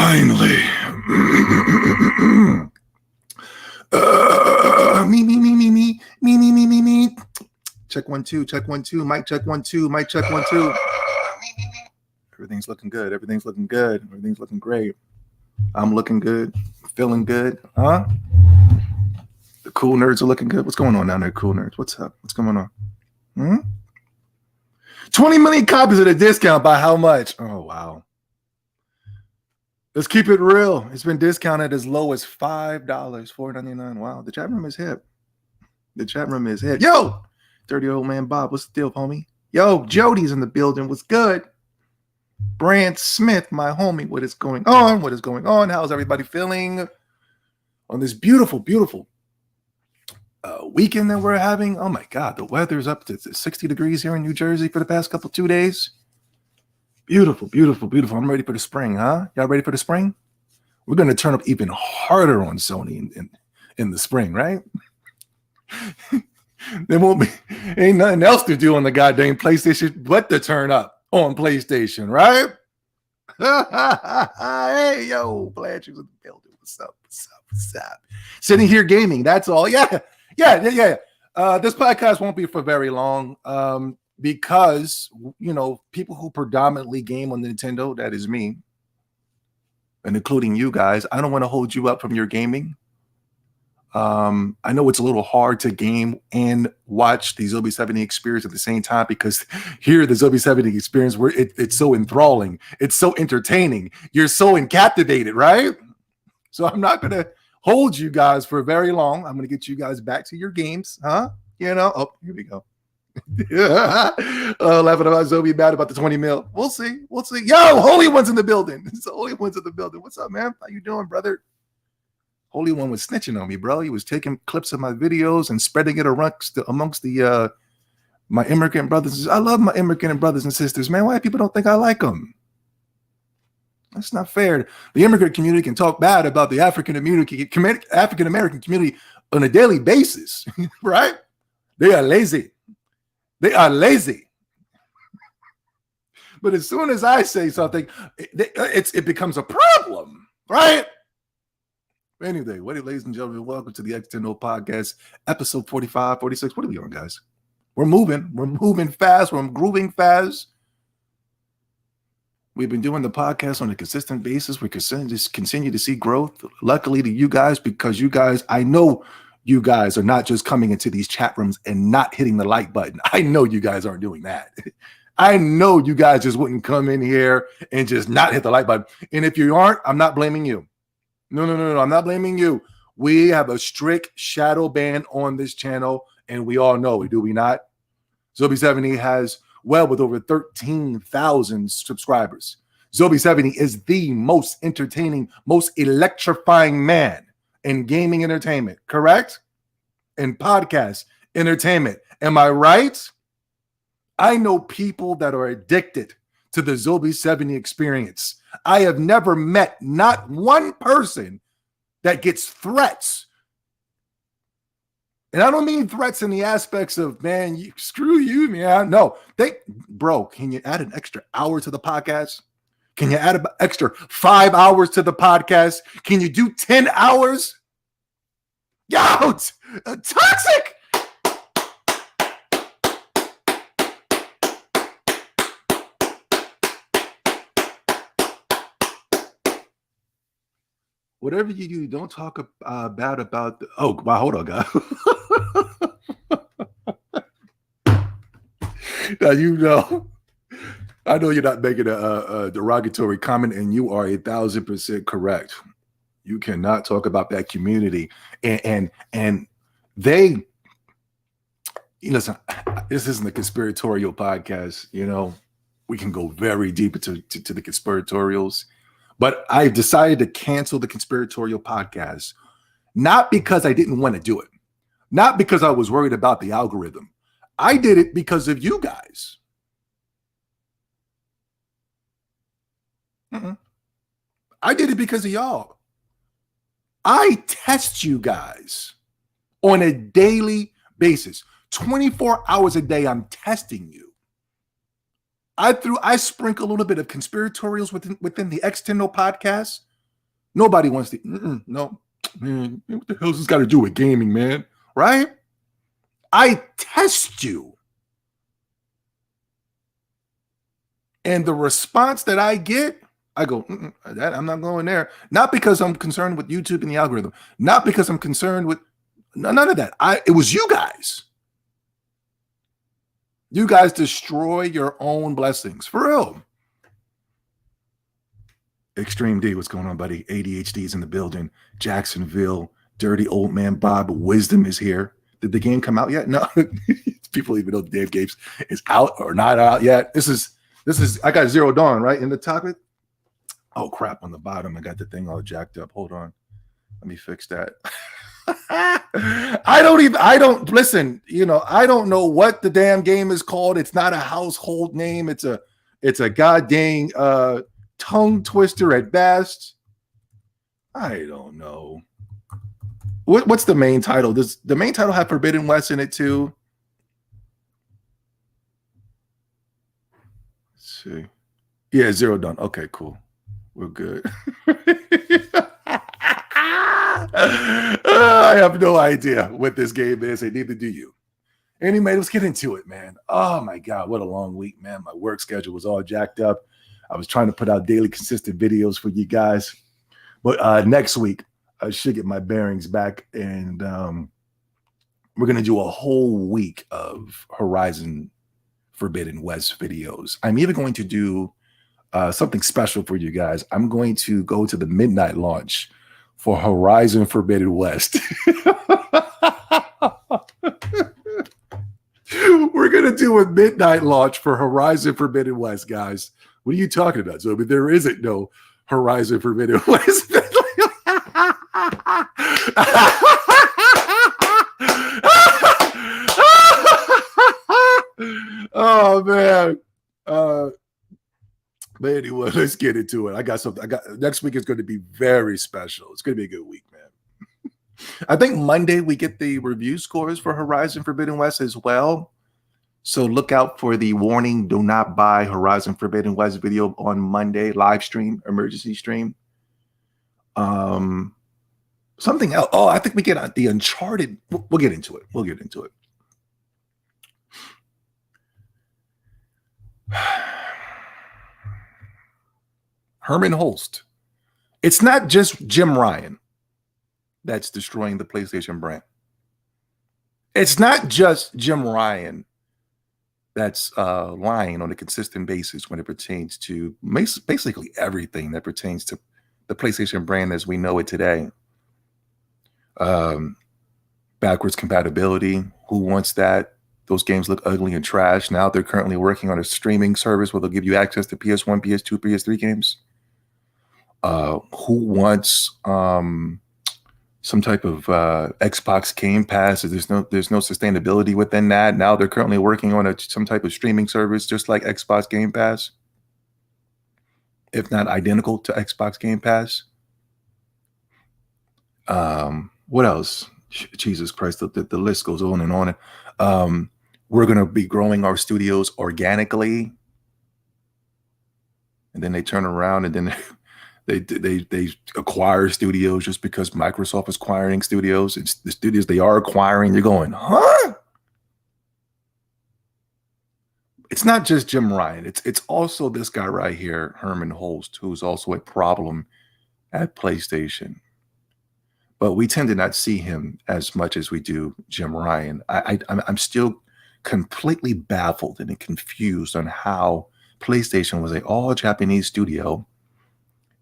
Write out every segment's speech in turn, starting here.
Finally. Me. Check 1 2, check 1 2, mic check 1 2, mic check 1 2. Everything's looking good. Everything's looking good. Everything's looking great. I'm looking good. Feeling good. Huh? The cool nerds are looking good. What's going on down there, cool nerds? What's up? What's going on? 20 million copies at a discount by how much? Oh, wow. Let's keep it real. It's been discounted as low as $5, $4.99. Wow, the chat room is hip. The chat room is hip. Yo, dirty old man Bob, what's the deal, homie? Yo, Jody's in the building. What's good? Brand Smith, my homie, what is going on? What is going on? How's everybody feeling on this beautiful, beautiful weekend that we're having? Oh my God, the weather's up to 60 degrees here in New Jersey for the past 2 days. Beautiful, beautiful, beautiful. I'm ready for the spring, huh? Y'all ready for the spring? We're going to turn up even harder on Sony in the spring, right? There won't be, ain't nothing else to do on the goddamn PlayStation but to turn up on PlayStation, right? Hey, yo, Blanche is in the building. What's up? What's up? What's up? Sitting here gaming, that's all. Yeah. This podcast won't be for very long. Because, you know, people who predominantly game on Nintendo, that is me, and including you guys, I don't want to hold you up from your gaming. I know it's a little hard to game and watch the Zombie 70 experience at the same time, because here, the Zombie 70 experience, where it's so enthralling, it's so entertaining, you're so captivated, right? So I'm not going to hold you guys for very long. I'm going to get you guys back to your games, huh? You know, oh, here we go. Laughing about Zoe, mad about the 20 mil. We'll see. Yo, Holy One's in the building. It's the Holy One's in the building. What's up, man? How you doing, brother? Holy One was snitching on me, bro. He was taking clips of my videos and spreading it amongst my immigrant brothers. I love my immigrant brothers and sisters, man. Why people don't think I like them? That's not fair. The immigrant community can talk bad about the African American community on a daily basis, right? They are lazy. They are lazy. But as soon as I say something, it becomes a problem, right? Anyway, ladies and gentlemen, welcome to the X-Tendo podcast, episode 45, 46. What are we on, guys? We're moving fast. We're grooving fast. We've been doing the podcast on a consistent basis. We continue to see growth. Luckily to you guys, because you guys, I know you guys are not just coming into these chat rooms and not hitting the like button. I know you guys aren't doing that. I know you guys just wouldn't come in here and just not hit the like button. And if you aren't, I'm not blaming you. No, I'm not blaming you. We have a strict shadow ban on this channel, and we all know it, do we not? Zobi70 has with over 13,000 subscribers. Zobi70 is the most entertaining, most electrifying man in gaming entertainment, correct? In podcast entertainment. Am I right? I know people that are addicted to the Zobi 70 experience. I have never met not one person that gets threats. And I don't mean threats in the aspects of, man, screw you, man. No, bro, can you add an extra hour to the podcast? Can you add an extra 5 hours to the podcast? Can you do 10 hours? Yo, toxic. Whatever you do, don't talk bad about the. Oh, wow, hold on, guys. Now, I know you're not making a derogatory comment, and you are 1,000% correct. You cannot talk about that community, and they. Listen, this isn't a conspiratorial podcast. You know, we can go very deep into the conspiratorials, but I've decided to cancel the conspiratorial podcast, not because I didn't want to do it, not because I was worried about the algorithm. I did it because of you guys. I did it because of y'all. I test you guys on a daily basis. 24 hours a day, I'm testing you. I sprinkle a little bit of conspiratorials within the X-Tendo podcast, Nobody wants to. No, man. What the hell's this got to do with gaming, man? Right? I test you. And the response that I get, I go, I'm not going there. Not because I'm concerned with YouTube and the algorithm. Not because I'm concerned with none of that. It was you guys. You guys destroy your own blessings. For real. Extreme D, what's going on, buddy? ADHD is in the building. Jacksonville, dirty old man Bob Wisdom is here. Did the game come out yet? No. People even know the damn game is out or not out yet. This is I got Zero Dawn right in the topic. Oh crap, on the bottom I got the thing all jacked up. Hold on, let me fix that. I don't listen, I don't know what the damn game is called. It's not a household name. It's a goddamn tongue twister at best. I don't know. What's the main title? Does the main title have Forbidden West in it too? Let's see. Yeah, Zero Dawn. Okay, cool. We're good. I have no idea what this game is, and neither do you. Anyway, let's get into it, man. Oh my God, what a long week, man. My work schedule was all jacked up. I was trying to put out daily consistent videos for you guys. But next week, I should get my bearings back, and we're going to do a whole week of Horizon Forbidden West videos. I'm even going to do something special for you guys. I'm going to go to the midnight launch for Horizon Forbidden West. We're going to do a midnight launch for Horizon Forbidden West, guys. What are you talking about? So, there isn't no Horizon Forbidden West. Oh, man. But anyway, let's get into it. I got something. Next week is going to be very special. It's going to be a good week, man. I think Monday we get the review scores for Horizon Forbidden West as well. So look out for the warning, do not buy Horizon Forbidden West video on Monday, live stream, emergency stream. Something else. Oh, I think we get the Uncharted. We'll get into it. We'll get into it. Herman Holst. It's not just Jim Ryan that's destroying the PlayStation brand. It's not just Jim Ryan that's lying on a consistent basis when it pertains to basically everything that pertains to the PlayStation brand as we know it today. Backwards compatibility. Who wants that? Those games look ugly and trash. Now they're currently working on a streaming service where they'll give you access to PS1, PS2, PS3 games. Who wants some type of Xbox Game Pass? There's no sustainability within that. Now they're currently working on some type of streaming service, just like Xbox Game Pass, if not identical to Xbox Game Pass. What else? Jesus Christ, the list goes on and on. We're going to be growing our studios organically, and then they turn around and then they acquire studios just because Microsoft is acquiring studios. It's the studios they are acquiring. You're going, huh? It's not just Jim Ryan. It's also this guy right here, Herman Holst, who's also a problem at PlayStation. But we tend to not see him as much as we do Jim Ryan. I'm still completely baffled and confused on how PlayStation was an all-Japanese studio.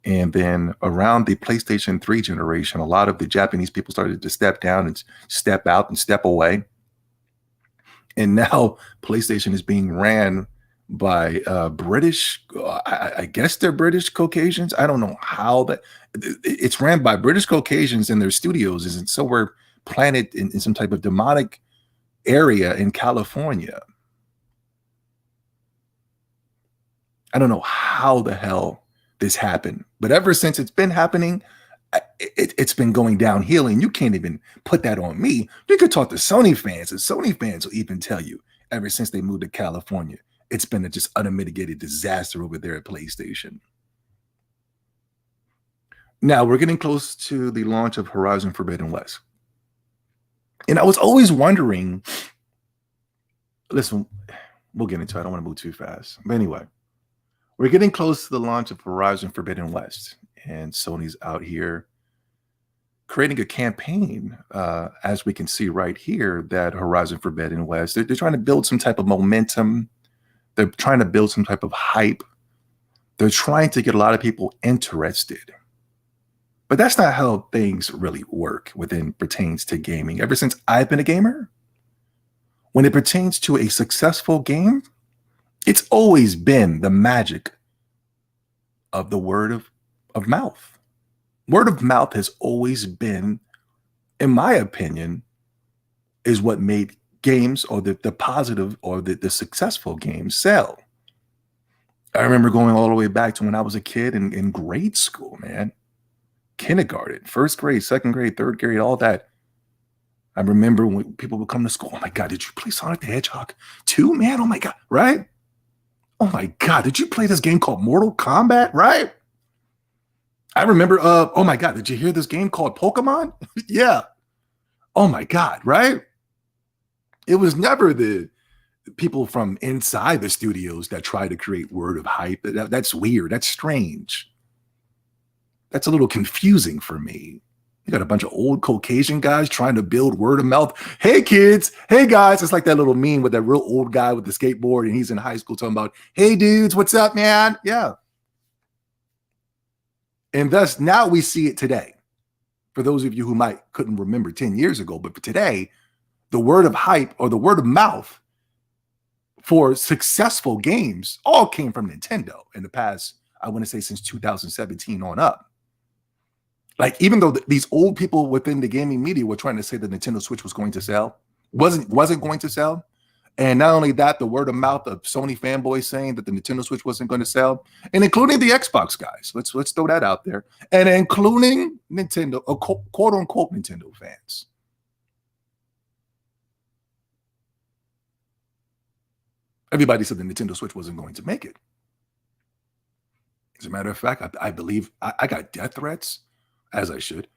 And then around the PlayStation 3 generation, a lot of the Japanese people started to step down and step out and step away. And now PlayStation is being ran by British, I guess they're British Caucasians. I don't know how that, it's ran by British Caucasians in their studios. Isn't somewhere planted in some type of demonic area in California. I don't know how the hell this happened, but ever since it's been happening, it's been going downhill, and you can't even put that on me. You could talk to Sony fans, and Sony fans will even tell you ever since they moved to California, it's been a just unmitigated disaster over there at PlayStation. Now we're getting close to the launch of Horizon Forbidden West. And I was always wondering, listen, we'll get into it. I don't want to move too fast. But anyway, we're getting close to the launch of Horizon Forbidden West. And Sony's out here creating a campaign, as we can see right here, that Horizon Forbidden West, they're trying to build some type of momentum. They're trying to build some type of hype. They're trying to get a lot of people interested. But that's not how things really work within pertains to gaming. Ever since I've been a gamer, when it pertains to a successful game, it's always been the magic of the word of mouth. Word of mouth has always been, in my opinion, is what made games, or the positive, or the successful games, sell. I remember going all the way back to when I was a kid in grade school, man. Kindergarten, first grade, second grade, third grade, all that. I remember when people would come to school, oh my God, did you play Sonic the Hedgehog 2, man? Oh my God, right? Oh my God, did you play this game called Mortal Kombat, right? I remember, oh my God, did you hear this game called Pokemon? Yeah. Oh my God, right? It was never the people from inside the studios that try to create word of hype. That's weird. That's strange. That's a little confusing for me. You got a bunch of old Caucasian guys trying to build word of mouth. Hey, kids. Hey, guys. It's like that little meme with that real old guy with the skateboard, and he's in high school talking about, hey, dudes, what's up, man? Yeah. And thus, now we see it today. For those of you who couldn't remember 10 years ago, but for today, the word of hype, or the word of mouth for successful games, all came from Nintendo in the past, I want to say since 2017 on up. Like, even though these old people within the gaming media were trying to say the Nintendo Switch was going to sell, wasn't going to sell. And not only that, the word of mouth of Sony fanboys saying that the Nintendo Switch wasn't going to sell, and including the Xbox guys. Let's throw that out there. And including Nintendo, or quote unquote Nintendo fans. Everybody said the Nintendo Switch wasn't going to make it. As a matter of fact, I believe I got death threats, as I should.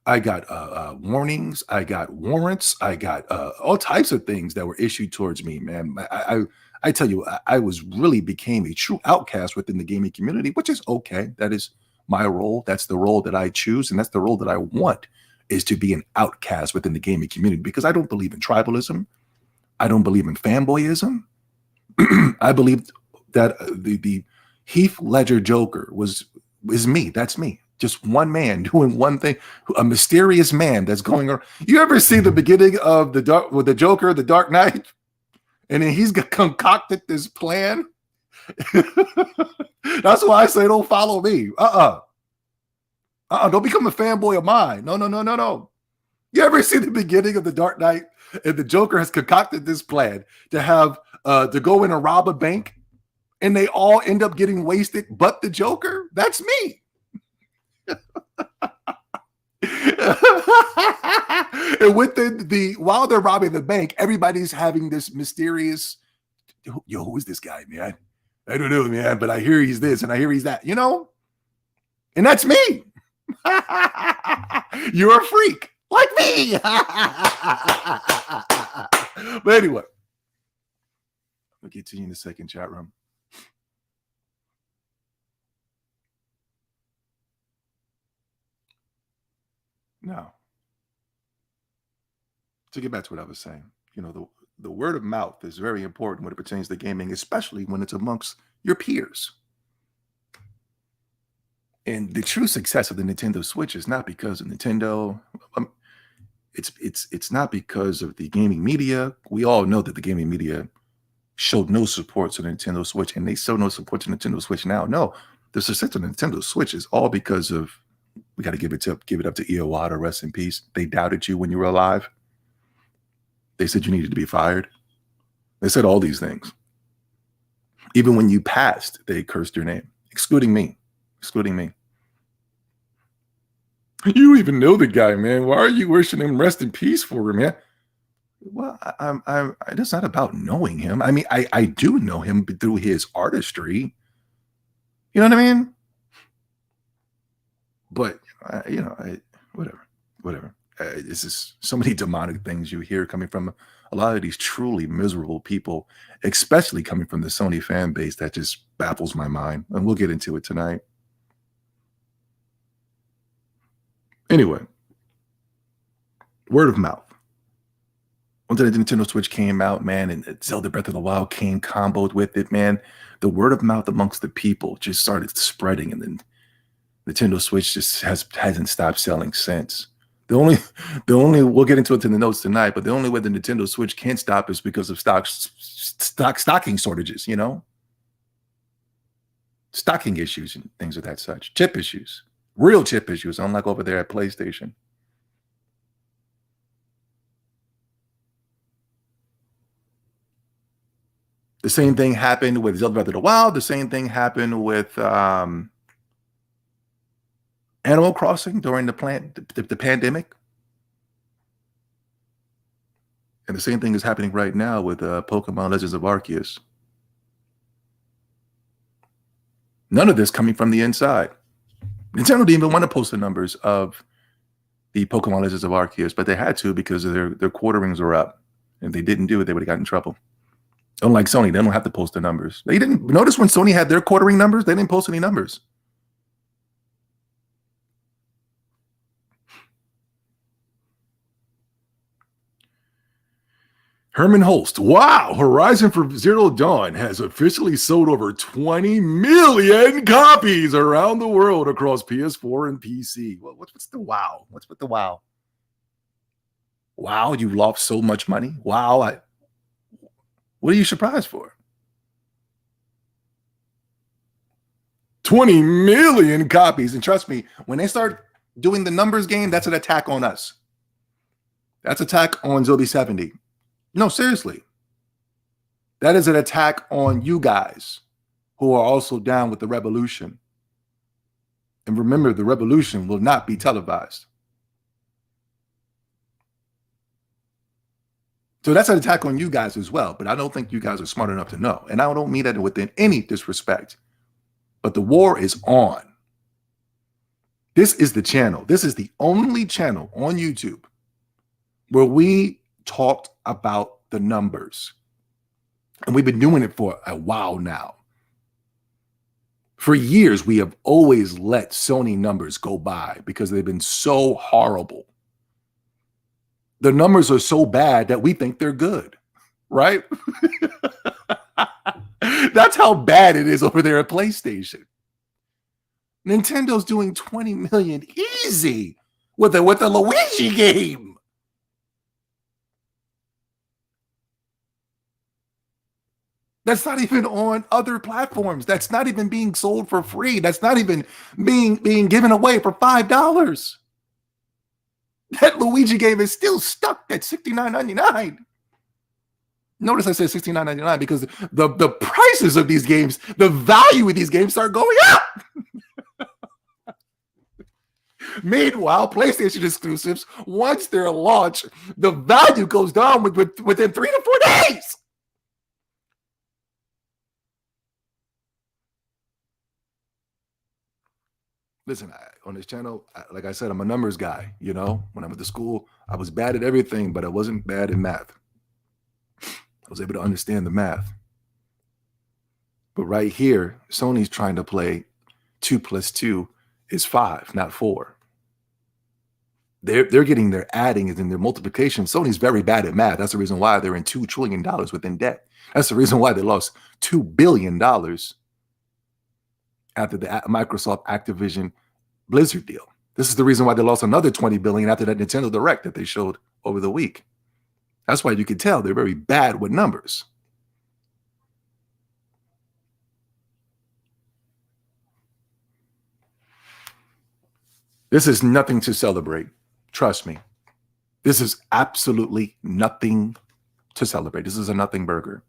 I got warnings. I got warrants. I got all types of things that were issued towards me, man. I tell you, I became a true outcast within the gaming community, which is okay. That is my role. That's the role that I choose, and that's the role that I want, is to be an outcast within the gaming community, because I don't believe in tribalism. I don't believe in fanboyism. I believe that the Heath Ledger Joker is me. That's me. Just one man doing one thing, a mysterious man that's going around. You ever see the beginning of the Joker, the Dark Knight? And then he's concocted this plan. That's why I say don't follow me. Don't become a fanboy of mine. No. You ever see the beginning of the Dark Knight? And the Joker has concocted this plan to have to go in and rob a bank, and they all end up getting wasted, but the Joker, that's me. And within while they're robbing the bank, everybody's having this mysterious, yo, who is this guy, man? I don't know, man, but I hear he's this and I hear he's that, and that's me. You're a freak like me. But anyway, I'll get to you in the second chat room. Now, to get back to what I was saying, the word of mouth is very important when it pertains to gaming, especially when it's amongst your peers. And the true success of the Nintendo Switch is not because of Nintendo. It's not because of the gaming media. We all know that the gaming media showed no support to the Nintendo Switch, and they show no support to Nintendo Switch now. No, the success of the Nintendo Switch is all because of, we got to give it up to Iwata, rest in peace. They doubted you when you were alive. They said you needed to be fired. They said all these things. Even when you passed, they cursed your name, excluding me. You even know the guy, man. Why are you wishing him rest in peace for him, man? Well, it's not about knowing him. I mean, I do know him through his artistry. You know what I mean? But whatever. This is so many demonic things you hear coming from a lot of these truly miserable people, especially coming from the Sony fan base, that just baffles my mind. And we'll get into it tonight. Anyway, word of mouth. Once the Nintendo Switch came out, man, and Zelda Breath of the Wild came comboed with it, man, the word of mouth amongst the people just started spreading, and then Nintendo Switch just hasn't stopped selling since. The only we'll get into it in the notes tonight, but the only way the Nintendo Switch can't stop is because of stocking shortages, stocking issues and things of that such, chip issues, real chip issues, unlike over there at PlayStation. The same thing happened with Zelda Breath of the Wild. The same thing happened with Animal Crossing during the pandemic. And the same thing is happening right now with Pokemon Legends of Arceus. None of this coming from the inside. Nintendo didn't even want to post the numbers of the Pokemon Legends of Arceus, but they had to because their quarterings were up. And if they didn't do it, they would have gotten in trouble. Unlike Sony, they don't have to post the numbers. They didn't notice when Sony had their quartering numbers, they didn't post any numbers. Herman Holst. Wow, Horizon Zero Dawn has officially sold over 20 million copies around the world across PS4 and PC. Well, what's the wow? What's with the wow? Wow, you lost so much money? Wow, what are you surprised for? 20 million copies. And trust me, when they start doing the numbers game, that's an attack on us. That's an attack on Zobi 70. No, seriously. That is an attack on you guys who are also down with the revolution. And remember, the revolution will not be televised. So that's an attack on you guys as well. But I don't think you guys are smart enough to know. And I don't mean that within any disrespect. But the war is on. This is the channel. This is the only channel on YouTube where we talked about the numbers. And we've been doing it for a while now. For years, we have always let Sony numbers go by because they've been so horrible. The numbers are so bad that we think they're good, right? That's how bad it is over there at PlayStation. Nintendo's doing 20 million easy with the Luigi game. That's not even on other platforms. That's not even being sold for free. That's not even being given away for $5. That Luigi game is still stuck at $69.99. Notice I said $69.99 because the prices of these games, the value of these games start going up. Meanwhile, PlayStation exclusives, once they're launched, the value goes down within 3 to 4 days. Listen, on this channel, like I said, I'm a numbers guy. When I went to school, I was bad at everything, but I wasn't bad in math. I was able to understand the math. But right here, Sony's trying to play 2 + 2 is 5, not 4. They're getting their adding and their multiplication. Sony's very bad at math. That's the reason why they're in $2 trillion within debt. That's the reason why they lost $2 billion after the Microsoft Activision Blizzard deal. This is the reason why they lost another $20 billion after that Nintendo Direct that they showed over the week. That's why you can tell they're very bad with numbers. This is nothing to celebrate. Trust me. This is absolutely nothing to celebrate. This is a nothing burger.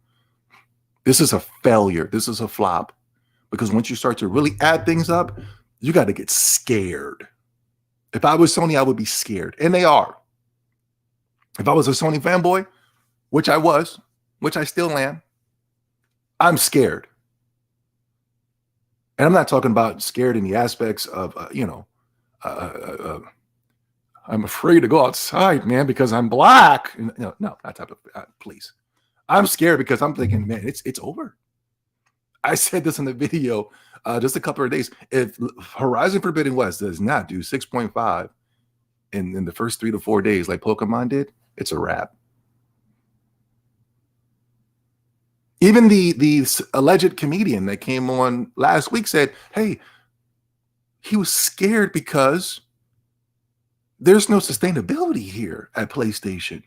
This is a failure. This is a flop. Because once you start to really add things up, you got to get scared. If I was Sony, I would be scared. And they are. If I was a Sony fanboy, which I was, which I still am, I'm scared. And I'm not talking about scared in the aspects of, I'm afraid to go outside, man, because I'm black. No, that type of please. I'm scared because I'm thinking, man, it's over. I said this in the video just a couple of days. If Horizon Forbidden West does not do 6.5 in the first 3 to 4 days like Pokemon did, it's a wrap. Even the alleged comedian that came on last week said, hey, he was scared because there's no sustainability here at PlayStation.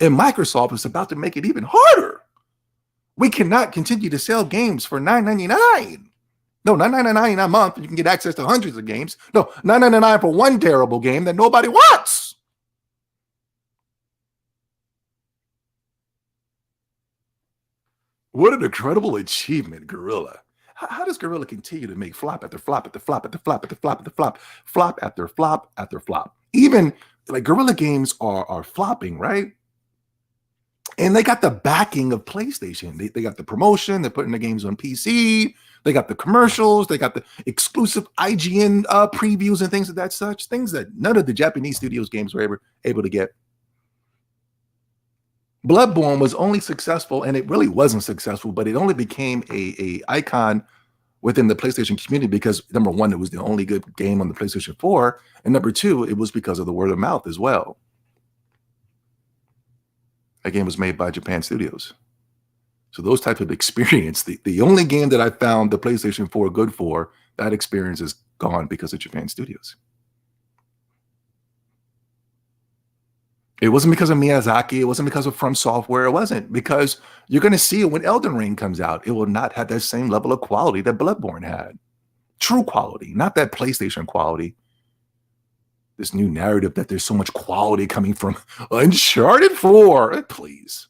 And Microsoft is about to make it even harder. We cannot continue to sell games for $9.99. No, $9.99 a month. You can get access to hundreds of games. No, $9.99 for one terrible game that nobody wants. What an incredible achievement, Guerrilla. How does Guerrilla continue to make flop after flop after flop after flop after flop after flop, flop after flop after flop? Even like Guerrilla games are flopping, right? And they got the backing of PlayStation. They got the promotion. They're putting the games on PC. They got the commercials. They got the exclusive IGN previews and things of that such. Things that none of the Japanese studios games were ever able to get. Bloodborne was only successful, and it really wasn't successful, but it only became a icon within the PlayStation community because, number one, it was the only good game on the PlayStation 4, and number two, it was because of the word of mouth as well. That game was made by Japan Studios. So those types of experience, the only game that I found the PlayStation 4 good for, that experience is gone because of Japan Studios. It wasn't because of Miyazaki. It wasn't because of From Software. It wasn't because you're going to see it when Elden Ring comes out. It will not have that same level of quality that Bloodborne had. True quality, not that PlayStation quality. This new narrative that there's so much quality coming from Uncharted 4. Please.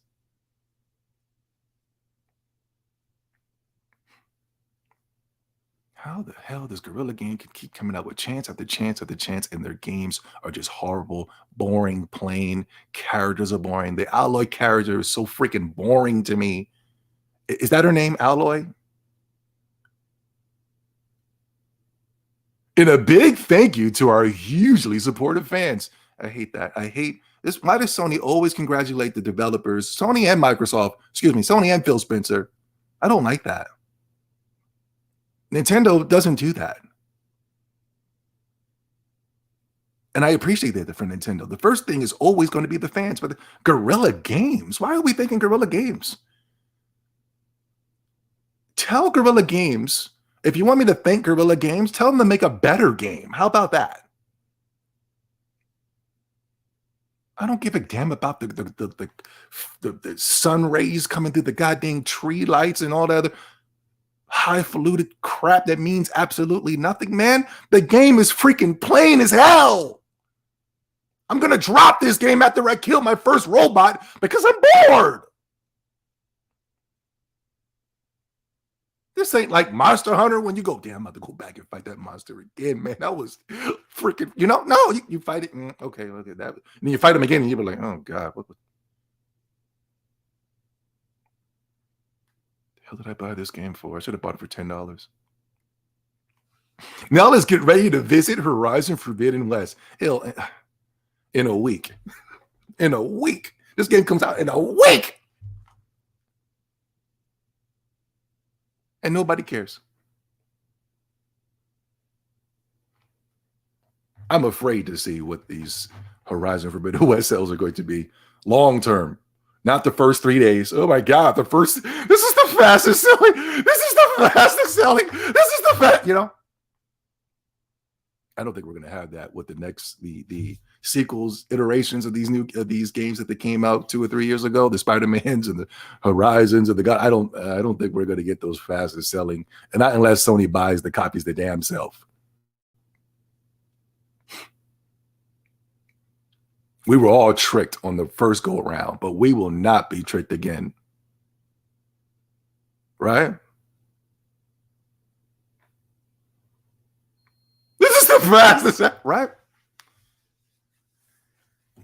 How the hell does Guerrilla Game keep coming out with chance after chance after chance, and their games are just horrible, boring, plain. Characters are boring. The Alloy character is so freaking boring to me. Is that her name, Alloy? And a big thank you to our hugely supportive fans. I hate that. I hate this. Why does Sony always congratulate the developers? Sony and Microsoft, Sony and Phil Spencer. I don't like that. Nintendo doesn't do that. And I appreciate that for Nintendo. The first thing is always going to be the fans, but Guerrilla Games. Why are we thinking Guerrilla Games? Tell Guerrilla Games, if you want me to thank Guerrilla Games, tell them to make a better game. How about that? I don't give a damn about the sun rays coming through the goddamn tree lights and all the other highfalutin crap that means absolutely nothing, man. The game is freaking plain as hell. I'm going to drop this game after I kill my first robot because I'm bored. This ain't like Monster Hunter when you go, damn, I'm about to go back and fight that monster again, man. That was freaking, no, you fight it. Okay, look at that. And then you fight him again and you're like, oh, God, what the hell did I buy this game for? I should have bought it for $10. Now let's get ready to visit Horizon Forbidden West. Hell, in a week. In a week. This game comes out in a week. And nobody cares. I'm afraid to see what these Horizon Forbidden West sales are going to be long term. Not the first 3 days. Oh my God, this is the fastest selling. This is the fastest selling. This is the fast, I don't think we're going to have that with the sequels, iterations of these games that they came out 2 or 3 years ago, the Spider-Mans and the Horizons and the God. I don't think we're going to get those fastest selling, and not unless Sony buys the copies the damn self. We were all tricked on the first go around, but we will not be tricked again. Right? This is the fastest, right?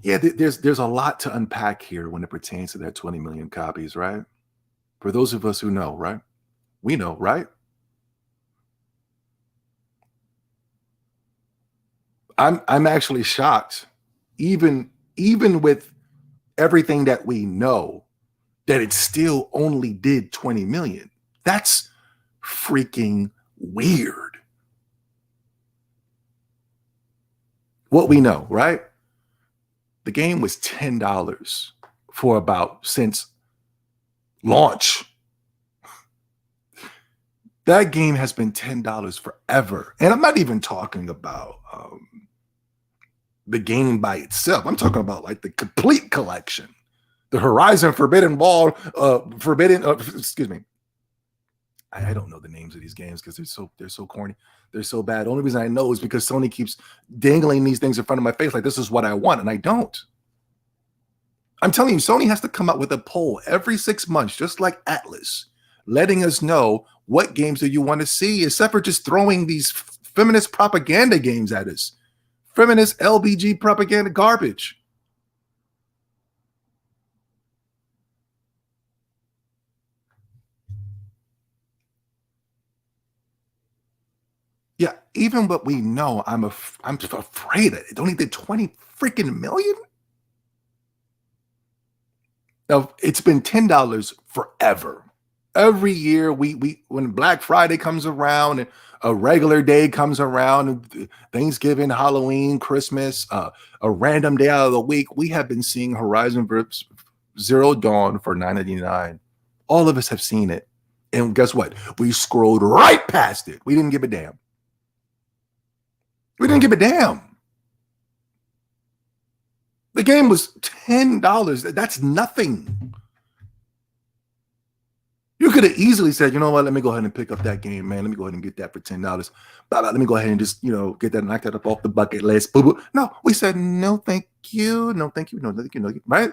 Yeah, there's a lot to unpack here when it pertains to that 20 million copies, right? For those of us who know, right? We know, right? I'm actually shocked, even with everything that we know, that it still only did 20 million. That's freaking weird. What we know, right? The game was $10 for about since launch. That game has been $10 forever. And I'm not even talking about the game by itself. I'm talking about like the complete collection. The Horizon Forbidden Wall, excuse me. I don't know the names of these games because they're so corny. They're so bad. The only reason I know is because Sony keeps dangling these things in front of my face like this is what I want, and I don't. I'm telling you, Sony has to come out with a poll every 6 months, just like Atlas, letting us know what games do you want to see, except for just throwing these feminist propaganda games at us. Feminist LBG propaganda garbage. Yeah, even what we know, I'm afraid that it only did 20 freaking million. Now, it's been $10 forever. Every year, we when Black Friday comes around and a regular day comes around, Thanksgiving, Halloween, Christmas, a random day out of the week, we have been seeing Horizon Zero Dawn for $9.99. All of us have seen it. And guess what? We scrolled right past it. We didn't give a damn. We didn't give a damn. The game was $10. That's nothing. You could have easily said, you know what, let me go ahead and pick up that game, man. Let me go ahead and get that for $10. Let me go ahead and just, get that, knock that up off the bucket list. No, we said, no, thank you. No, thank you. No, thank you. No, right?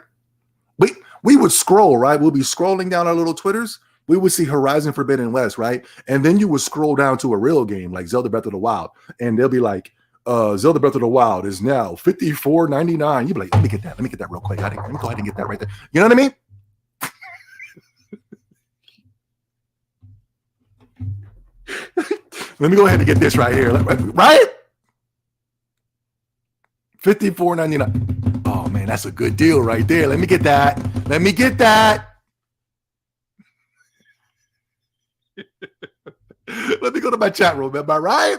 We would scroll, right? We'll be scrolling down our little Twitters. We would see Horizon Forbidden West, right? And then you would scroll down to a real game like Zelda Breath of the Wild. And they'll be like, Zelda Breath of the Wild is now $54.99. You'd be like, let me get that real quick. Let me go ahead and get that right there. You know what I mean? Let me go ahead and get this right here. Right? $54.99. Oh man, that's a good deal right there. Let me get that. Let me get that. Let me go to my chat room. Am I right?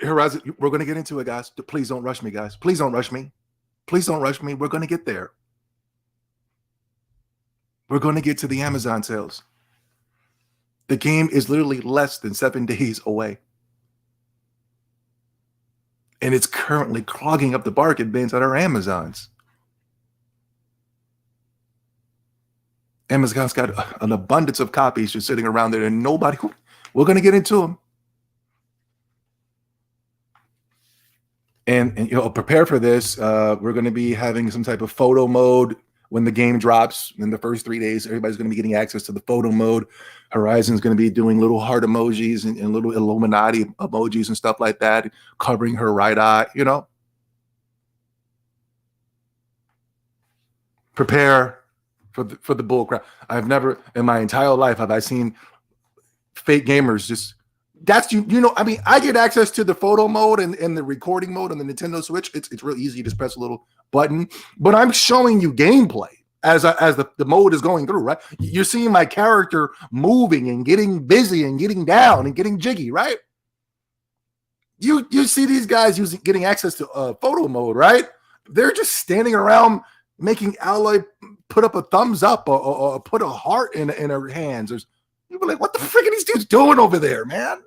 Horizon, we're going to get into it, guys. Please don't rush me, guys. Please don't rush me. Please don't rush me. We're going to get there. We're going to get to the Amazon sales. The game is literally less than 7 days away. And it's currently clogging up the bargain bins at our Amazons. Amazon's got an abundance of copies just sitting around there, and nobody. We're going to get into them. And prepare for this. We're going to be having some type of photo mode when the game drops in the first 3 days. Everybody's going to be getting access to the photo mode. Horizon's going to be doing little heart emojis and little Illuminati emojis and stuff like that, covering her right eye. Prepare for the bull crap. I've never in my entire life have I seen fake gamers just. That's I get access to the photo mode and the recording mode on the Nintendo Switch. It's real easy. You just press a little button, but I'm showing you gameplay as the mode is going through, right? You're seeing my character moving and getting busy and getting down and getting jiggy, right? You see these guys getting access to photo mode, right? They're just standing around making Alloy put up a thumbs up or put a heart in her hands. You'll be like, what the frick are these dudes doing over there, man?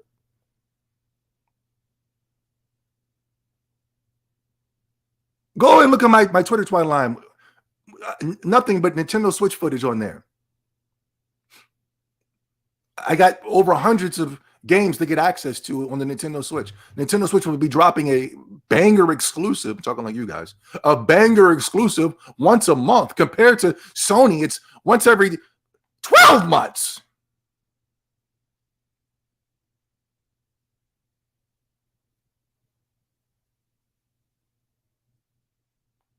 Go and look at my Twitter timeline. Nothing but Nintendo Switch footage on there. I got over hundreds of games to get access to on the Nintendo Switch. Nintendo Switch will be dropping a banger exclusive, I'm talking like you guys, a banger exclusive once a month compared to Sony. It's once every 12 months.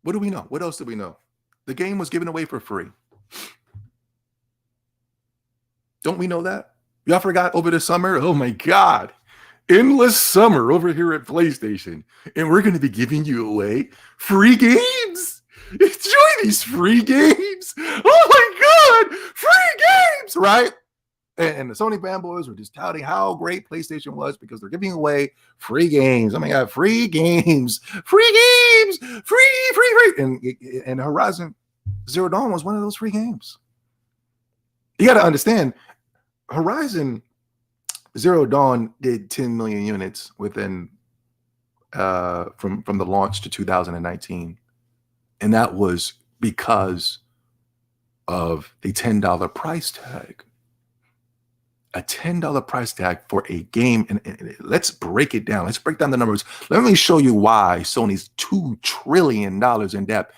What do we know? What else do we know? The game was given away for free. Don't we know that? Y'all forgot over the summer? Oh my God. Endless summer over here at PlayStation. And we're going to be giving you away free games. Enjoy these free games. Oh my God. Free games, right? And the Sony fanboys were just touting how great PlayStation was because they're giving away free games. Oh my God, free games, free games, free. And Horizon Zero Dawn was one of those free games. You got to understand, Horizon Zero Dawn did 10 million units within from the launch to 2019, and that was because of the $10 price tag. A $10 price tag for a game, and let's break it down. Let's break down the numbers. Let me show you why Sony's $2 trillion in debt.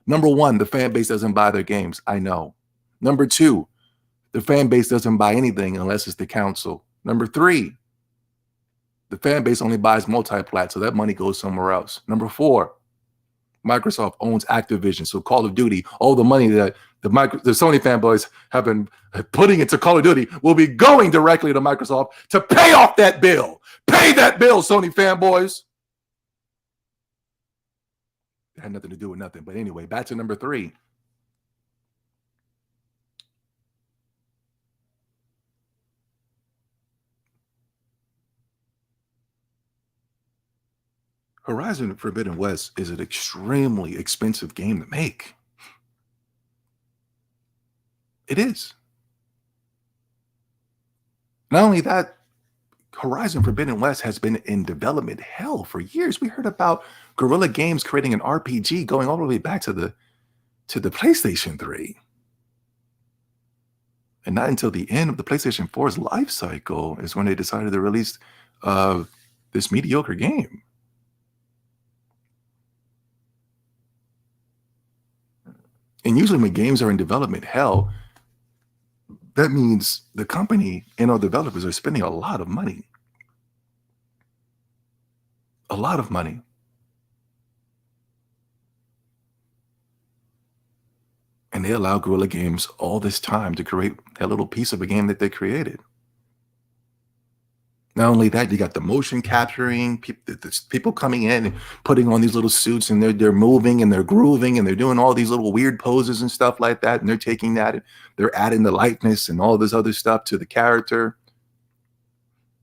Number one, the fan base doesn't buy their games. I know. Number two, the fan base doesn't buy anything unless it's the console. Number three, the fan base only buys multi-plat, so that money goes somewhere else. Number four, Microsoft owns Activision, so Call of Duty, all the money that the Sony fanboys have been putting into Call of Duty will be going directly to Microsoft to pay off that bill. Pay that bill, Sony fanboys. It had nothing to do with nothing. But anyway, back to number three. Horizon Forbidden West is an extremely expensive game to make. It is. Not only that, Horizon Forbidden West has been in development hell for years. We heard about Guerrilla Games creating an RPG going all the way back to the PlayStation 3. And not until the end of the PlayStation 4's life cycle is when they decided to release this mediocre game. And usually when games are in development hell, that means the company and our developers are spending a lot of money. A lot of money. And they allow Guerrilla Games all this time to create that little piece of a game that they created. Not only that, you got the motion capturing, people coming in and putting on these little suits, and they're moving and they're grooving and they're doing all these little weird poses and stuff like that. And they're taking that and they're adding the likeness and all this other stuff to the character.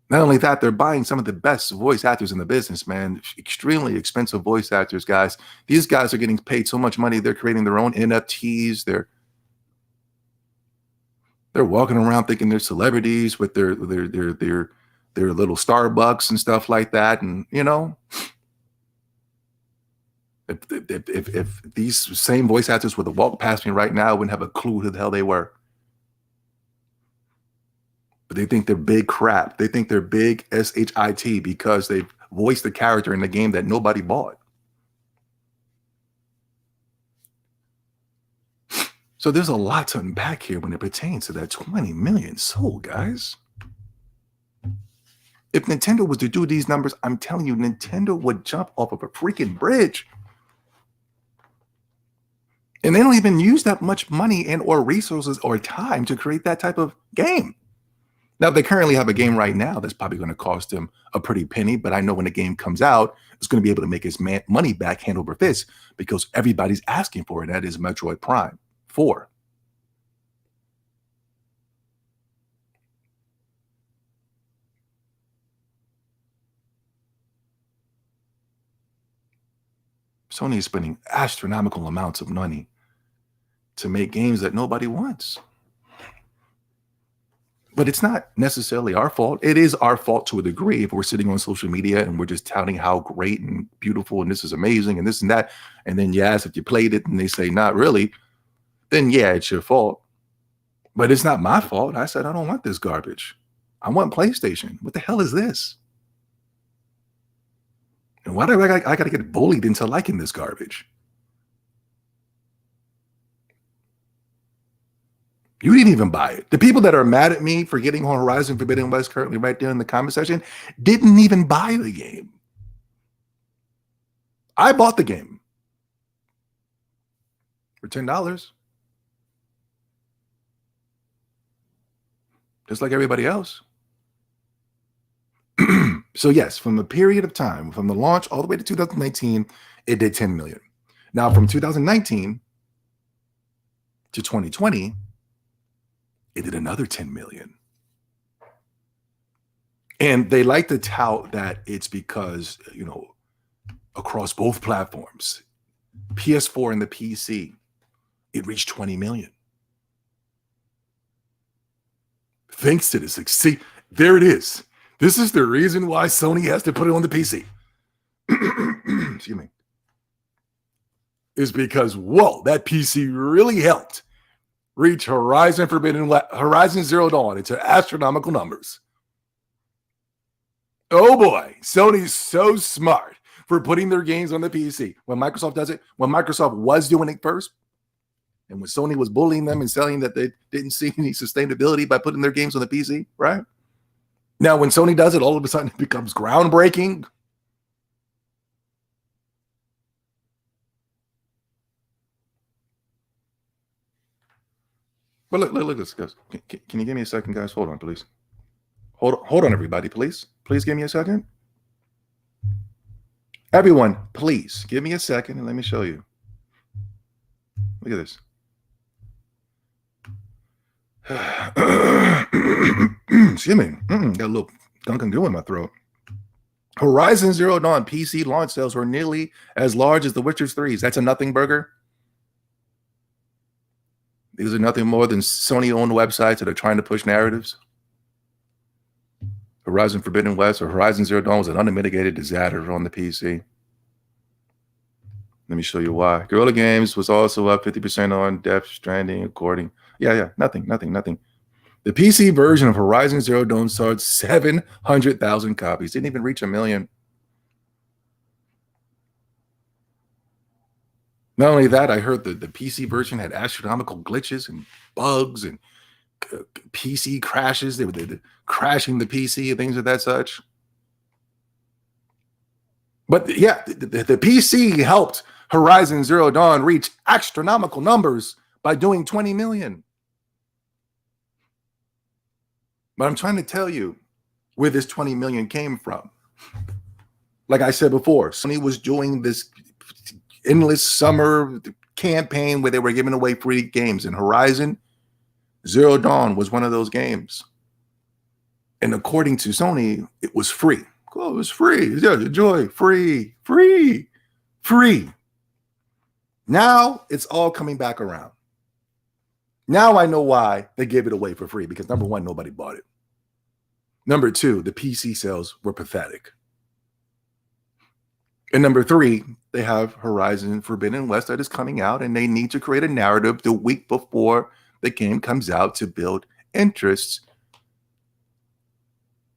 Not only that, they're buying some of the best voice actors in the business, man. Extremely expensive voice actors, guys. These guys are getting paid so much money. They're creating their own NFTs. They're walking around thinking they're celebrities with their little Starbucks and stuff like that. And, you know, if these same voice actors were to walk past me right now, I wouldn't have a clue who the hell they were. But they think they're big crap. They think they're big SHIT because they voiced the character in the game that nobody bought. So there's a lot to unpack here when it pertains to that 20 million sold, guys. If Nintendo was to do these numbers, I'm telling you, Nintendo would jump off of a freaking bridge. And they don't even use that much money and or resources or time to create that type of game. Now, they currently have a game right now that's probably going to cost them a pretty penny, but I know when the game comes out, it's going to be able to make its money back hand over fist because everybody's asking for it. That is Metroid Prime 4. Sony is spending astronomical amounts of money to make games that nobody wants. But it's not necessarily our fault. It is our fault to a degree if we're sitting on social media and we're just touting how great and beautiful and this is amazing and this and that. And then you ask if you played it and they say, not really. Then yeah, it's your fault. But it's not my fault. I said, I don't want this garbage. I want PlayStation. What the hell is this? And why do I got to get bullied into liking this garbage? You didn't even buy it. The people that are mad at me for getting on Horizon Forbidden West currently right there in the comment section didn't even buy the game. I bought the game for $10. just like everybody else. So yes, from a period of time, from the launch all the way to 2019, it did 10 million. Now from 2019 to 2020, it did another 10 million. And they like to tout that it's because, you know, across both platforms, PS4 and the PC, it reached 20 million. Thanks to this. See, there it is. This is the reason why Sony has to put it on the PC. Excuse me. Is because, whoa, that PC really helped reach Horizon Zero Dawn into astronomical numbers. Oh boy, Sony's so smart for putting their games on the PC. When Microsoft does it, when Microsoft was doing it first, and when Sony was bullying them and saying that they didn't see any sustainability by putting their games on the PC, right? Now, when Sony does it, all of a sudden it becomes groundbreaking. But look at this, guys. Can you give me a second, guys? Hold on, please. Hold on, everybody, please. Please give me a second. Everyone, please give me a second and let me show you. Look at this. Excuse me. Got a little Dunkin' Goo in my throat. Horizon Zero Dawn PC launch sales were nearly as large as The Witcher's 3's. That's a nothing burger. These are nothing more than Sony-owned websites that are trying to push narratives. Horizon Forbidden West or Horizon Zero Dawn was an unmitigated disaster on the PC. Let me show you why. Guerrilla Games was also up 50% on Death Stranding, according. Yeah, nothing. The PC version of Horizon Zero Dawn sold 700,000 copies. Didn't even reach 1 million. Not only that, I heard that the PC version had astronomical glitches and bugs and PC crashes. They were crashing the PC and things of that such. But yeah, the PC helped Horizon Zero Dawn reach astronomical numbers by doing 20 million. But I'm trying to tell you where this 20 million came from. Like I said before, Sony was doing this endless summer campaign where they were giving away free games, and Horizon Zero Dawn was one of those games. And according to Sony, it was free. Oh, it was free. Yeah, enjoy. Free. Now it's all coming back around. Now I know why they gave it away for free, because number one, nobody bought it. Number two, the PC sales were pathetic. And number three, they have Horizon Forbidden West that is coming out, and they need to create a narrative the week before the game comes out to build interests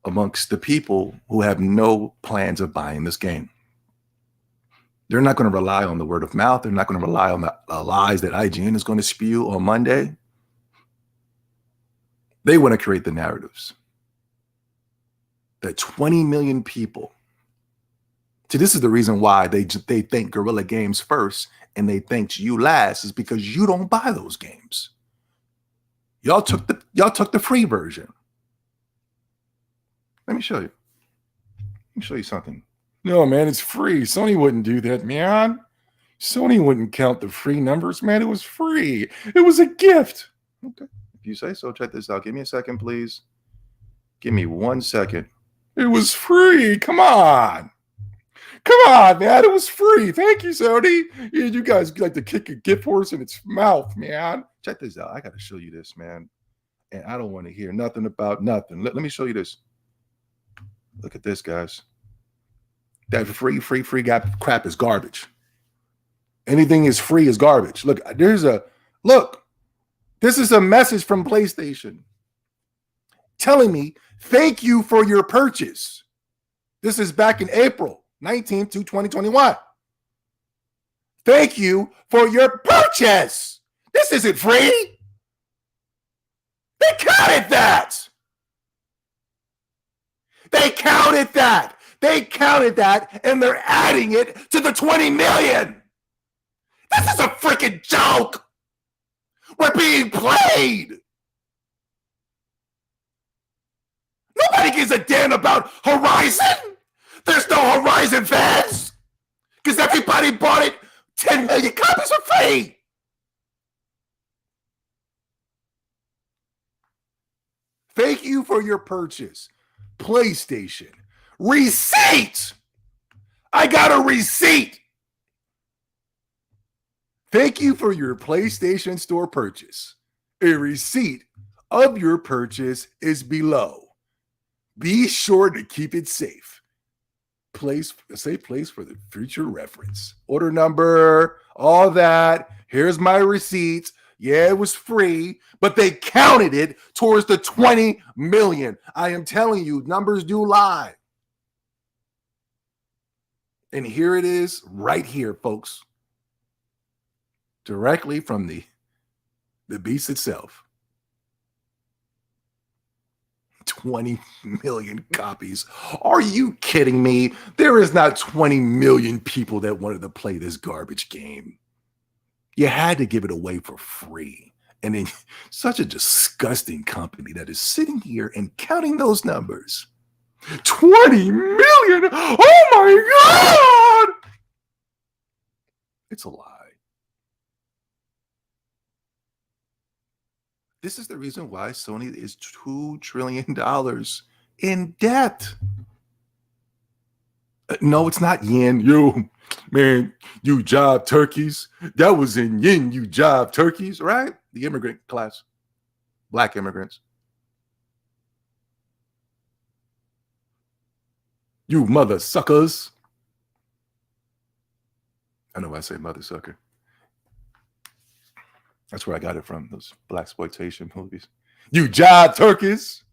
amongst the people who have no plans of buying this game. They're not going to rely on the word of mouth. They're not going to rely on the lies that IGN is going to spew on Monday. They want to create the narratives that 20 million people. See, this is the reason why they think Guerrilla Games first and they think you last, is because you don't buy those games. Y'all took the free version. Let me show you. Let me show you something. No, man, it's free. Sony wouldn't do that, man. Sony wouldn't count the free numbers, man. It was free. It was a gift. Okay. If you say so, check this out. Give me a second, please. Give me 1 second. It was free. Come on. Come on, man. It was free. Thank you, Sony. You guys like to kick a gift horse in its mouth, man. Check this out. I got to show you this, man. And I don't want to hear nothing about nothing. Let me show you this. Look at this, guys. That free crap is garbage. Anything is free is garbage. Look, this is a message from PlayStation telling me, thank you for your purchase. This is back in April 19th, 2021. Thank you for your purchase. This isn't free. They counted that. They counted that. They counted that, and they're adding it to the 20 million. This is a freaking joke. We're being played. gives a damn about Horizon? There's no Horizon fans because everybody bought it 10 million copies for free. Thank you for your purchase. PlayStation. Receipt. I got a receipt. Thank you for your PlayStation Store purchase. A receipt of your purchase is below. Be sure to keep it safe. A safe place for the future reference. Order number, all that. Here's my receipt. Yeah, it was free, but they counted it towards the 20 million. I am telling you, numbers do lie. And here it is right here, folks. Directly from the beast itself. 20 million copies. Are you kidding me? There is not 20 million people that wanted to play this garbage game. You had to give it away for free. And then such a disgusting company that is sitting here and counting those numbers. 20 million! Oh my God! It's a lie. This is the reason why Sony is $2 trillion in debt. No, it's not yen. You, man, you jive turkeys. That was in yen, you jive turkeys, right? The immigrant class, black immigrants. You mother suckers. I know why I say mother sucker. That's where I got it from, those blaxploitation movies. You jive turkeys.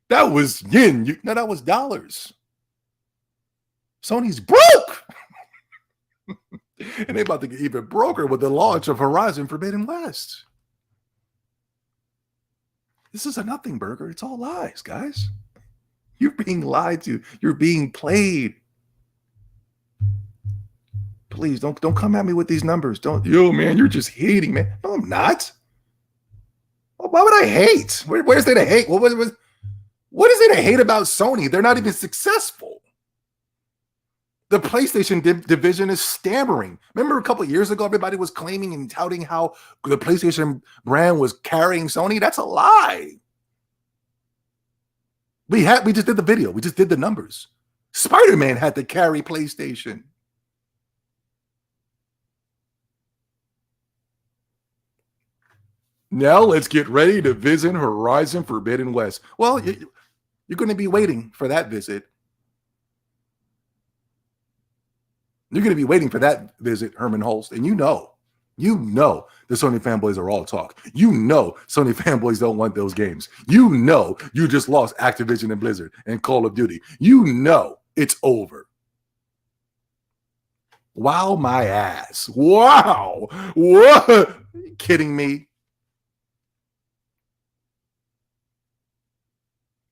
That was yen. No, that was dollars. Sony's broke. And they're about to get even broker with the launch of Horizon Forbidden West. This is a nothing burger. It's all lies, guys. You're being lied to. You're being played. Please don't come at me with these numbers. Yo, man, you're just hating, man. No, I'm not. Why would I hate? Where's there to hate? What is there to hate about Sony? They're not even successful. The PlayStation division is stammering. Remember a couple of years ago, everybody was claiming and touting how the PlayStation brand was carrying Sony? That's a lie. We just did the video. We just did the numbers. Spider-Man had to carry PlayStation. Now let's get ready to visit Horizon Forbidden West. Well, you're going to be waiting for that visit. You're going to be waiting for that visit, Herman Holst. And you know the Sony fanboys are all talk. You know Sony fanboys don't want those games. You know you just lost Activision and Blizzard and Call of Duty. You know it's over. Wow, my ass. Wow. What? Are you kidding me?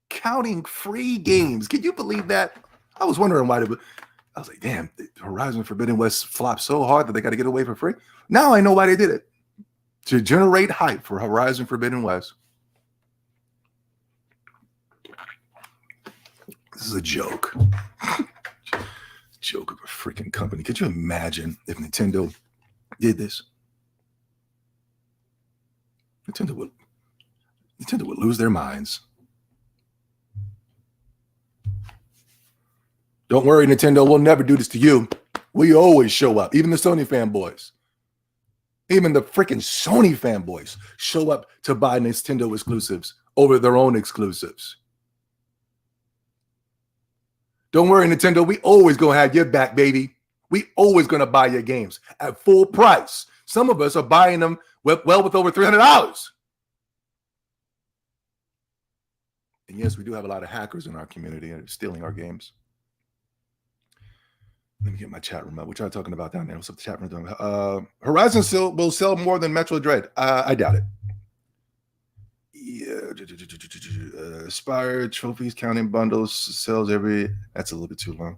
Counting free games. Can you believe that? I was wondering why I was like, damn, Horizon Forbidden West flopped so hard that they got to get away for free. Now I know why they did it. To generate hype for Horizon Forbidden West. This is a joke. Joke of a freaking company. Could you imagine if Nintendo did this? Nintendo would lose their minds. Don't worry, Nintendo, we'll never do this to you. We always show up. Even the Sony fanboys. Even the freaking Sony fanboys show up to buy Nintendo exclusives over their own exclusives. Don't worry, Nintendo, we always gonna have your back, baby. We always gonna buy your games at full price. Some of us are buying them well with over $300. And yes, we do have a lot of hackers in our community and stealing our games. Let me get my chat room up. What y'all talking about down there? What's up, the chat room doing? Horizon will sell more than Metro Dread. I doubt it. Yeah. Aspire trophies, counting bundles, sells every. That's a little bit too long.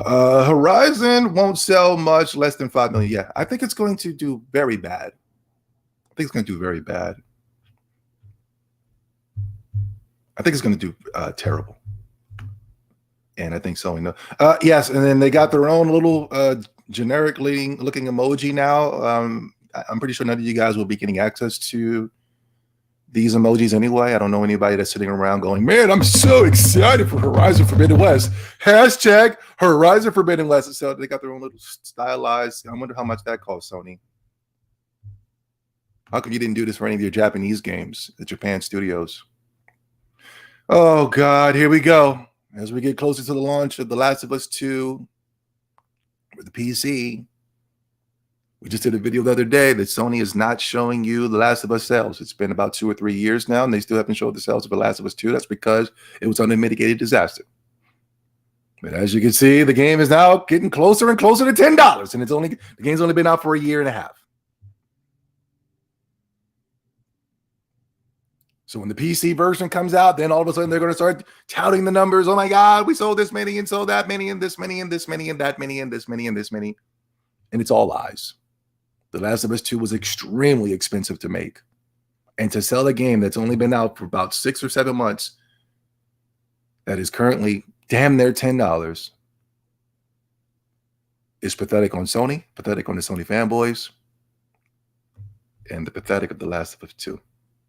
Horizon won't sell much, less than 5 million. Yeah, I think it's going to do very bad. I think it's going to do very bad. I think it's going to do terrible. And I think Sony knows. Yes, and then they got their own little generically looking emoji now. I'm pretty sure none of you guys will be getting access to these emojis anyway. I don't know anybody that's sitting around going, man, I'm so excited for Horizon Forbidden West. Hashtag Horizon Forbidden West. So they got their own little stylized. I wonder how much that costs, Sony. How come you didn't do this for any of your Japanese games, the Japan studios? Oh, God, here we go. As we get closer to the launch of The Last of Us 2 for the PC, we just did a video the other day that Sony is not showing you The Last of Us sales. It's been about 2 or 3 years now, and they still haven't showed the sales of The Last of Us 2. That's because it was an unmitigated disaster. But as you can see, the game is now getting closer and closer to $10, and the game's only been out for a year and a half. So when the PC version comes out, then all of a sudden they're going to start touting the numbers. Oh my God, we sold this many and sold that many and this many and this many and that many and this many and this many. And it's all lies. The Last of Us 2 was extremely expensive to make. And to sell a game that's only been out for about 6 or 7 months, that is currently damn near $10, is pathetic on Sony, pathetic on the Sony fanboys, and the pathetic of The Last of Us 2.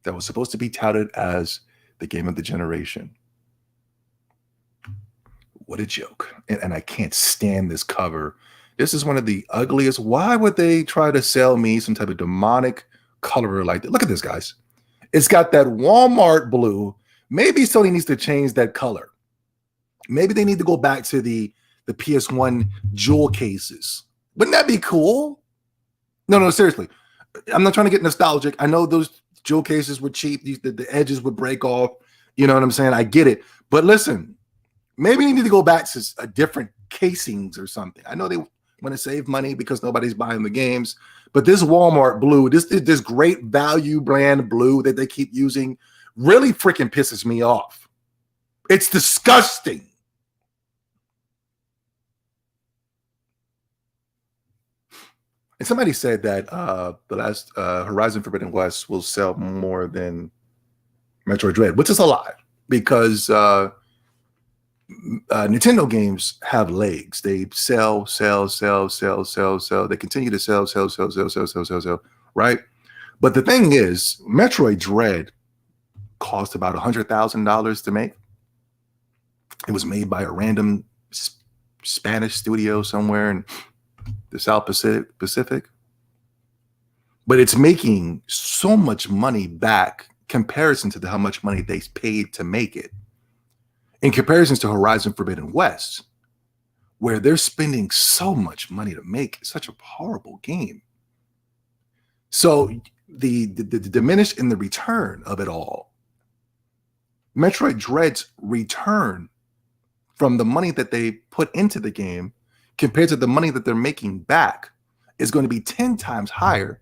That was supposed to be touted as the game of the generation. What a joke. And I can't stand this cover. This is one of the ugliest. Why would they try to sell me some type of demonic color like that? Look at this, guys. It's got that Walmart blue. Maybe Sony needs to change that color. Maybe they need to go back to the PS1 jewel cases. Wouldn't that be cool? No, seriously. I'm not trying to get nostalgic. I know those jewel cases were cheap. The edges would break off. You know what I'm saying? I get it. But listen, maybe you need to go back to a different casings or something. I know they want to save money because nobody's buying the games. But this Walmart blue, this great value brand blue that they keep using really freaking pisses me off. It's disgusting. And somebody said that the last Horizon Forbidden West will sell more than Metroid Dread, which is a lie because Nintendo games have legs. They sell. They continue to sell, right? But the thing is, Metroid Dread cost about $100,000 to make. It was made by a random Spanish studio somewhere in the South Pacific, but it's making so much money back comparison to how much money they paid to make it. In comparison to Horizon Forbidden West, where they're spending so much money to make such a horrible game. So the diminish in the return of it all, Metroid Dread's return from the money that they put into the game compared to the money that they're making back is going to be 10 times higher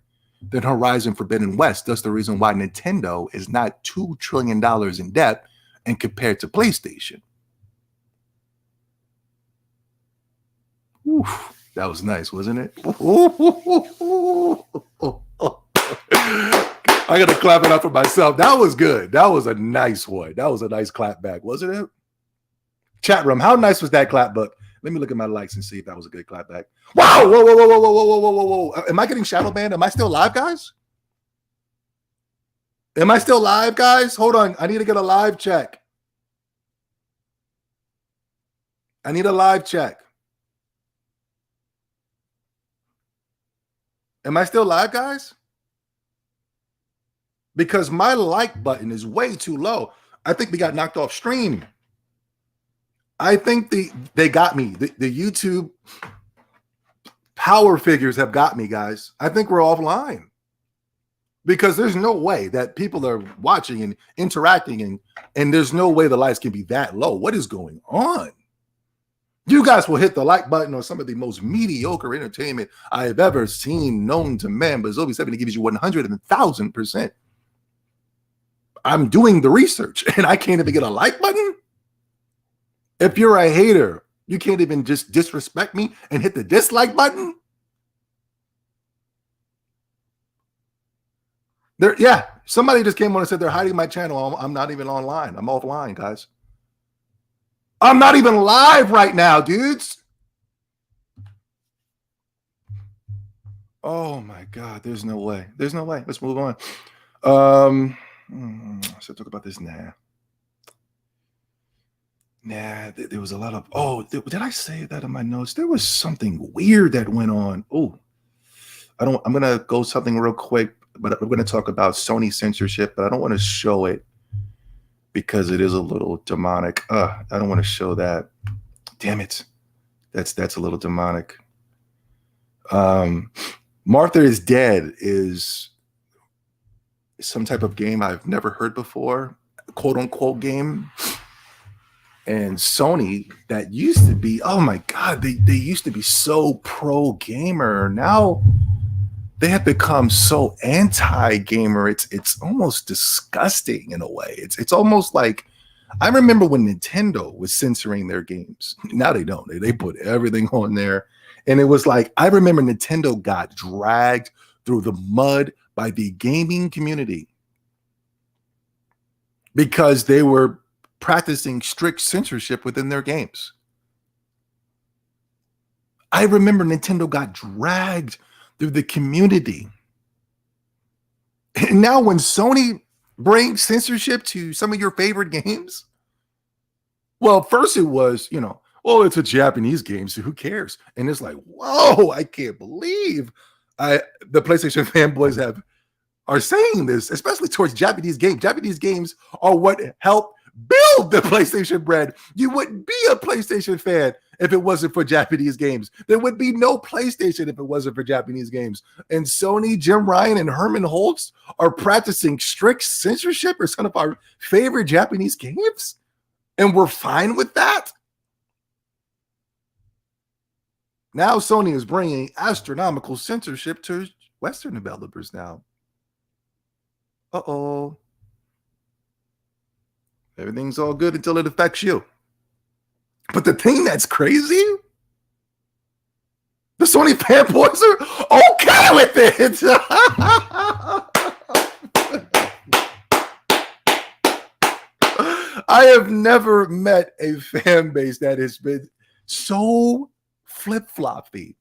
than Horizon Forbidden West. That's the reason why Nintendo is not $2 trillion in debt and compared to PlayStation. Oof, that was nice, wasn't it? I got to clap it up for myself. That was good. That was a nice one. That was a nice clap back, wasn't it? Chat room, how nice was that clap back? Let me look at my likes and see if that was a good clap back. Wow! Whoa. Am I getting shadow banned? Am I still live, guys? Am I still live, guys? Hold on. I need to get a live check. I need a live check. Am I still live, guys? Because my like button is way too low. I think we got knocked off stream. I think they got me. The YouTube power figures have got me, guys. I think we're offline because there's no way that people are watching and interacting, and there's no way the lights can be that low. What is going on? You guys will hit the like button on some of the most mediocre entertainment I have ever seen known to man, but Zobi 70 gives you 100,000%. I'm doing the research, and I can't even get a like button. If you're a hater, you can't even just disrespect me and hit the dislike button. Yeah, somebody just came on and said they're hiding my channel. I'm not even online. I'm offline, guys. I'm not even live right now, dudes. Oh my God, there's no way. There's no way. Let's move on. So talk about this now. Nah, there was a lot of. Oh, did I say that in my notes? There was something weird that went on. Oh, I'm gonna go something real quick, but we're gonna talk about Sony censorship, but I don't want to show it because it is a little demonic. I don't want to show that. Damn it. That's a little demonic. Martha is Dead is some type of game I've never heard before, quote unquote game. And Sony, that used to be, oh my God, they used to be so pro gamer. Now they have become so anti-gamer. It's almost disgusting in a way. It's almost like, I remember when Nintendo was censoring their games. Now they don't. They put everything on there. And it was like, I remember Nintendo got dragged through the mud by the gaming community because they were practicing strict censorship within their games. I remember Nintendo got dragged through the community. And now when Sony brings censorship to some of your favorite games, well, first it was, well, it's a Japanese game, so who cares? And it's like, whoa, I can't believe the PlayStation fanboys are saying this, especially towards Japanese games. Japanese games are what help build the PlayStation brand. You wouldn't be a PlayStation fan if it wasn't for Japanese games. There would be no PlayStation if it wasn't for Japanese games. And Sony, Jim Ryan, and Herman Holtz are practicing strict censorship for some of our favorite Japanese games. And we're fine with that. Now Sony is bringing astronomical censorship to Western developers now. Uh-oh. Everything's all good until it affects you. But the thing that's crazy, the Sony fanboys are okay with it. I have never met a fan base that has been so flip-floppy,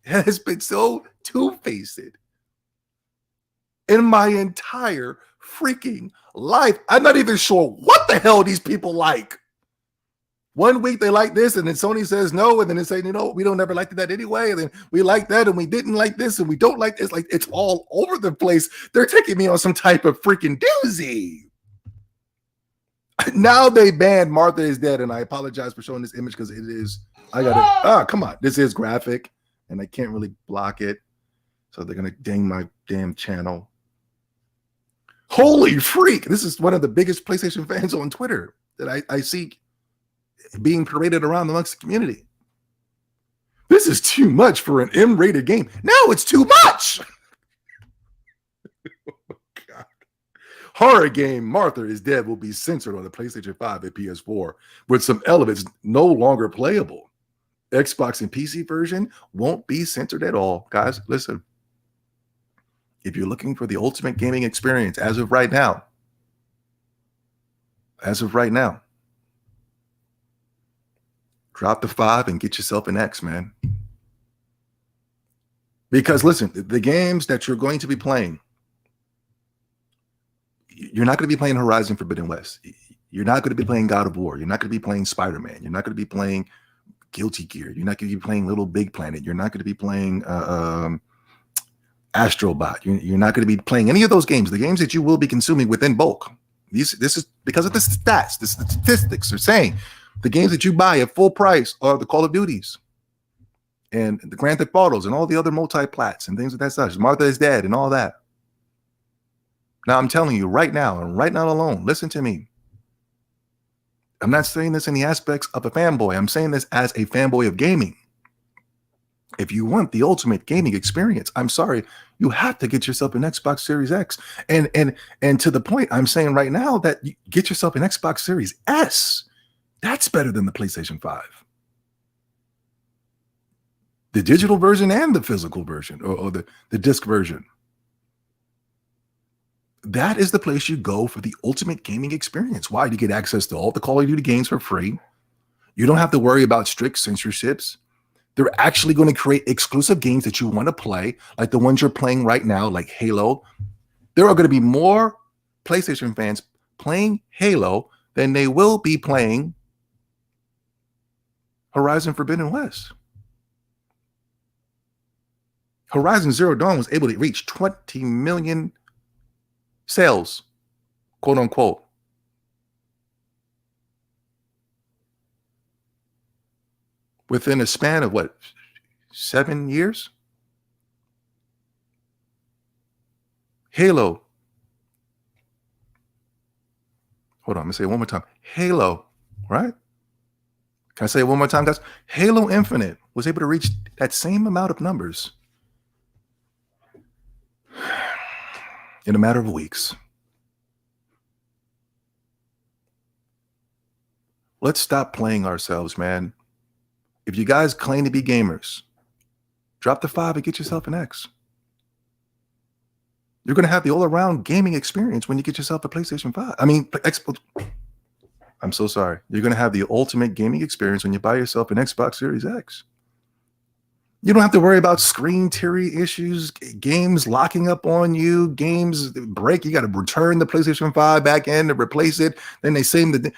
has been so two-faced in my entire freaking life. I'm not even sure what the hell these people like. One week they like this, and then Sony says no, and then they say, we don't ever like that anyway, and then we like that, and we didn't like this, and we don't like this. Like, it's all over the place. They're taking me on some type of freaking doozy. Now they banned Martha is Dead, and I apologize for showing this image because it is, come on, this is graphic, and I can't really block it, so they're gonna ding my damn channel. Holy freak! This is one of the biggest PlayStation fans on Twitter that I see being paraded around amongst the community. This is too much for an M-rated game. Now it's too much! Oh, God. Horror game Martha is Dead will be censored on the PlayStation 5 and PS4, with some elements no longer playable. Xbox and PC version won't be censored at all. Guys, listen. If you're looking for the ultimate gaming experience as of right now, drop the 5 and get yourself an X, man. Because listen, the games that you're going to be playing, you're not going to be playing Horizon Forbidden West. You're not going to be playing God of War. You're not going to be playing Spider-Man. You're not going to be playing Guilty Gear. You're not going to be playing Little Big Planet. You're not going to be playing Astrobot. You're not going to be playing any of those games. The games that you will be consuming within bulk. This is because of the stats. The statistics are saying the games that you buy at full price are the Call of Duties and the Grand Theft Autos and all the other multi-plats and things of that such. Martha is Dead and all that. Now I'm telling you right now, and right now alone, listen to me. I'm not saying this in the aspects of a fanboy. I'm saying this as a fanboy of gaming. If you want the ultimate gaming experience, I'm sorry, you have to get yourself an Xbox Series X. And to the point, I'm saying right now that you get yourself an Xbox Series S. That's better than the PlayStation 5. The digital version and the physical version, or the disc version. That is the place you go for the ultimate gaming experience. Why? You get access to all the Call of Duty games for free. You don't have to worry about strict censorships. They're actually going to create exclusive games that you want to play, like the ones you're playing right now, like Halo. There are going to be more PlayStation fans playing Halo than they will be playing Horizon Forbidden West. Horizon Zero Dawn was able to reach 20 million sales, quote unquote. Within a span of what, 7 years? Halo. Hold on, I'm gonna say it one more time. Halo, right? Can I say it one more time, guys? Halo Infinite was able to reach that same amount of numbers in a matter of weeks. Let's stop playing ourselves, man. If you guys claim to be gamers, drop the 5 and get yourself an X. You're going to have the all-around gaming experience when you get yourself a PlayStation 5. I mean, Xbox. I'm so sorry. You're going to have the ultimate gaming experience when you buy yourself an Xbox Series X. You don't have to worry about screen tearing issues, games locking up on you, games break. You got to return the PlayStation 5 back in to replace it. Then they send the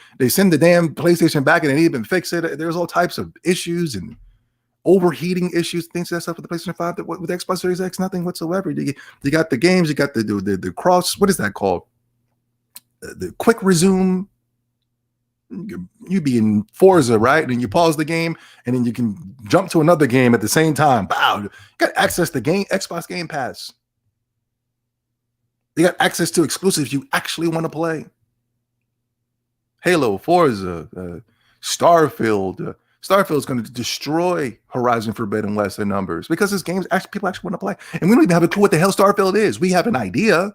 damn PlayStation back and they even fix it. There's all types of issues and overheating issues, things like that stuff with the PlayStation 5. That with Xbox Series X, nothing whatsoever. You got the games, you got the cross. What is that called? The quick resume. You be in Forza, right? And you pause the game, and then you can jump to another game at the same time. Wow, you got access to Xbox Game Pass. You got access to exclusives you actually want to play. Halo, Forza, Starfield. Starfield is going to destroy Horizon Forbidden West in numbers because this game's actually people actually want to play, and we don't even have a clue what the hell Starfield is. We have an idea.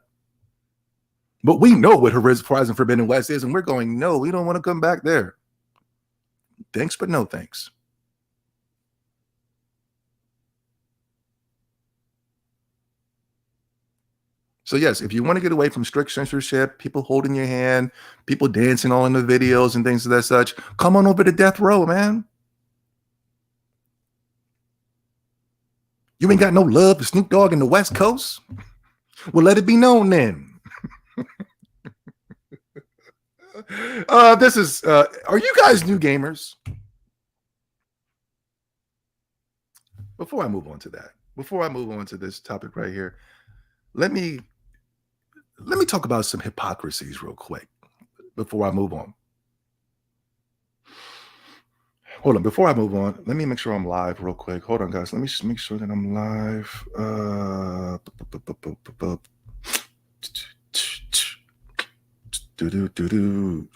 But we know what Horizon Forbidden West is, and we're going, no, we don't want to come back there. Thanks, but no thanks. So yes, if you want to get away from strict censorship, people holding your hand, people dancing all in the videos and things of that such, come on over to Death Row, man. You ain't got no love for Snoop Dogg in the West Coast? Well, let it be known then. This is are you guys new gamers? Before I move on to that, before I move on to this topic right here, let me talk about some hypocrisies real quick before I move on. Hold on, before I move on, let me make sure I'm live real quick. Hold on, guys. Let me just make sure that I'm live.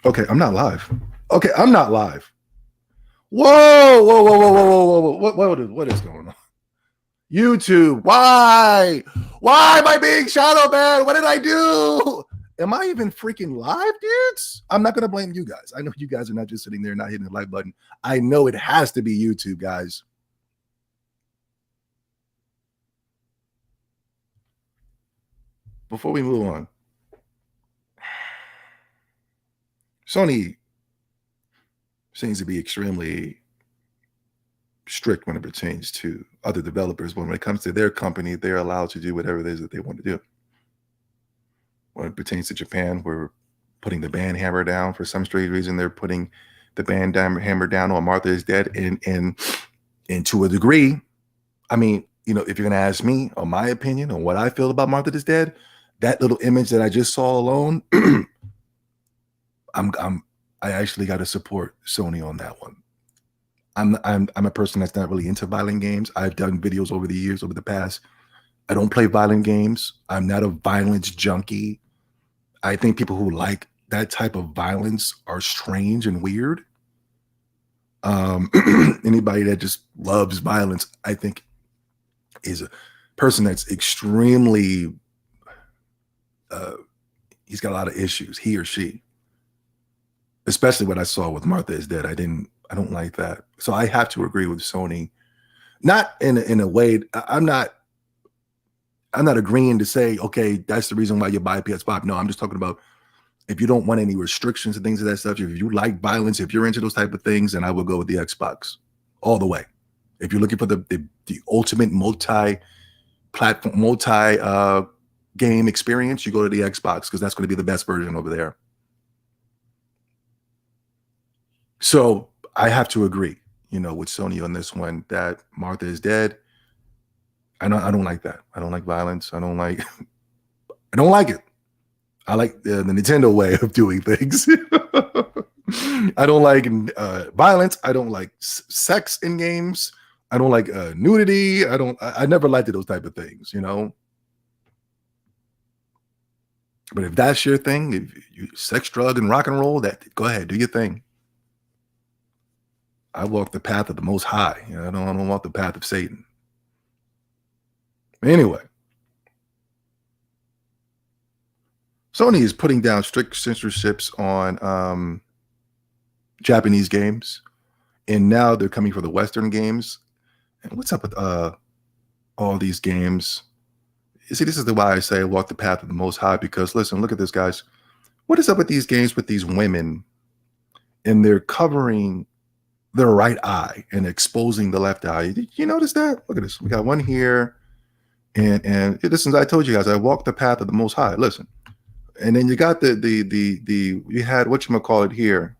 Okay, I'm not live. Okay, I'm not live. Whoa. What is going on? YouTube, why am I being shadow banned? What did I do? Am I even freaking live, dudes? I'm not gonna blame you guys. I know you guys are not just sitting there not hitting the like button. I know it has to be YouTube, guys. Before we move on, Sony seems to be extremely strict when it pertains to other developers. When it comes to their company, they're allowed to do whatever it is that they want to do. When it pertains to Japan, we're putting the ban hammer down. For some strange reason, they're putting the ban hammer down on Martha is Dead. And to a degree, I mean, you know, if you're going to ask me on my opinion on what I feel about Martha is Dead, that little image that I just saw alone, I actually got to support Sony on that one. I'm a person that's not really into violent games. I've done videos over the years, over the past. I don't play violent games. I'm not a violence junkie. I think people who like that type of violence are strange and weird. Anybody that just loves violence, I think, is a person that's extremely, he's got a lot of issues, he or she. Especially what I saw with Martha is Dead. I don't like that. So I have to agree with Sony. Not in a way, I'm not agreeing to say, okay, that's the reason why you buy a PS5. No, I'm just talking about If you don't want any restrictions and things of that stuff, if you like violence, if you're into those type of things, then I would go with the Xbox all the way. If you're looking for the ultimate multi-platform, multi-game experience, you go to the Xbox because that's going to be the best version over there. So I have to agree, with Sony on this one, that Martha is dead. I don't like that. I don't like violence. I don't like it. I like the Nintendo way of doing things. I don't like violence. I don't like sex in games. I don't like nudity. I never liked those type of things, But if that's your thing, if you sex, drug, and rock and roll, go ahead, do your thing. I walk the path of the Most High. I don't walk the path of Satan. Anyway, Sony is putting down strict censorships on Japanese games, and now they're coming for the Western games. And what's up with all these games? You see, this is why I say walk the path of the Most High, because listen, look at this, guys. What is up with these games with these women, and they're covering their right eye and exposing the left eye? Did you notice that? Look at this. We got one here. And listen, I told you guys, I walked the path of the Most High. Listen. And then you got you had whatchamacallit here.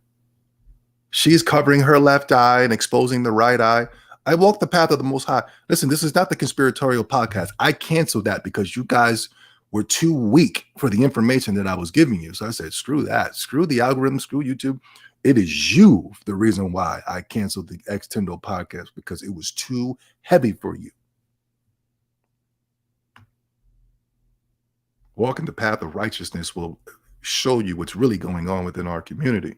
She's covering her left eye and exposing the right eye. I walk the path of the Most High. Listen, this is not the conspiratorial podcast. I canceled that because you guys were too weak for the information that I was giving you. So I said, screw that. Screw the algorithm. Screw YouTube. It is you the reason why I canceled the X-Tendo podcast, because it was too heavy for you. Walking the path of righteousness will show you what's really going on within our community.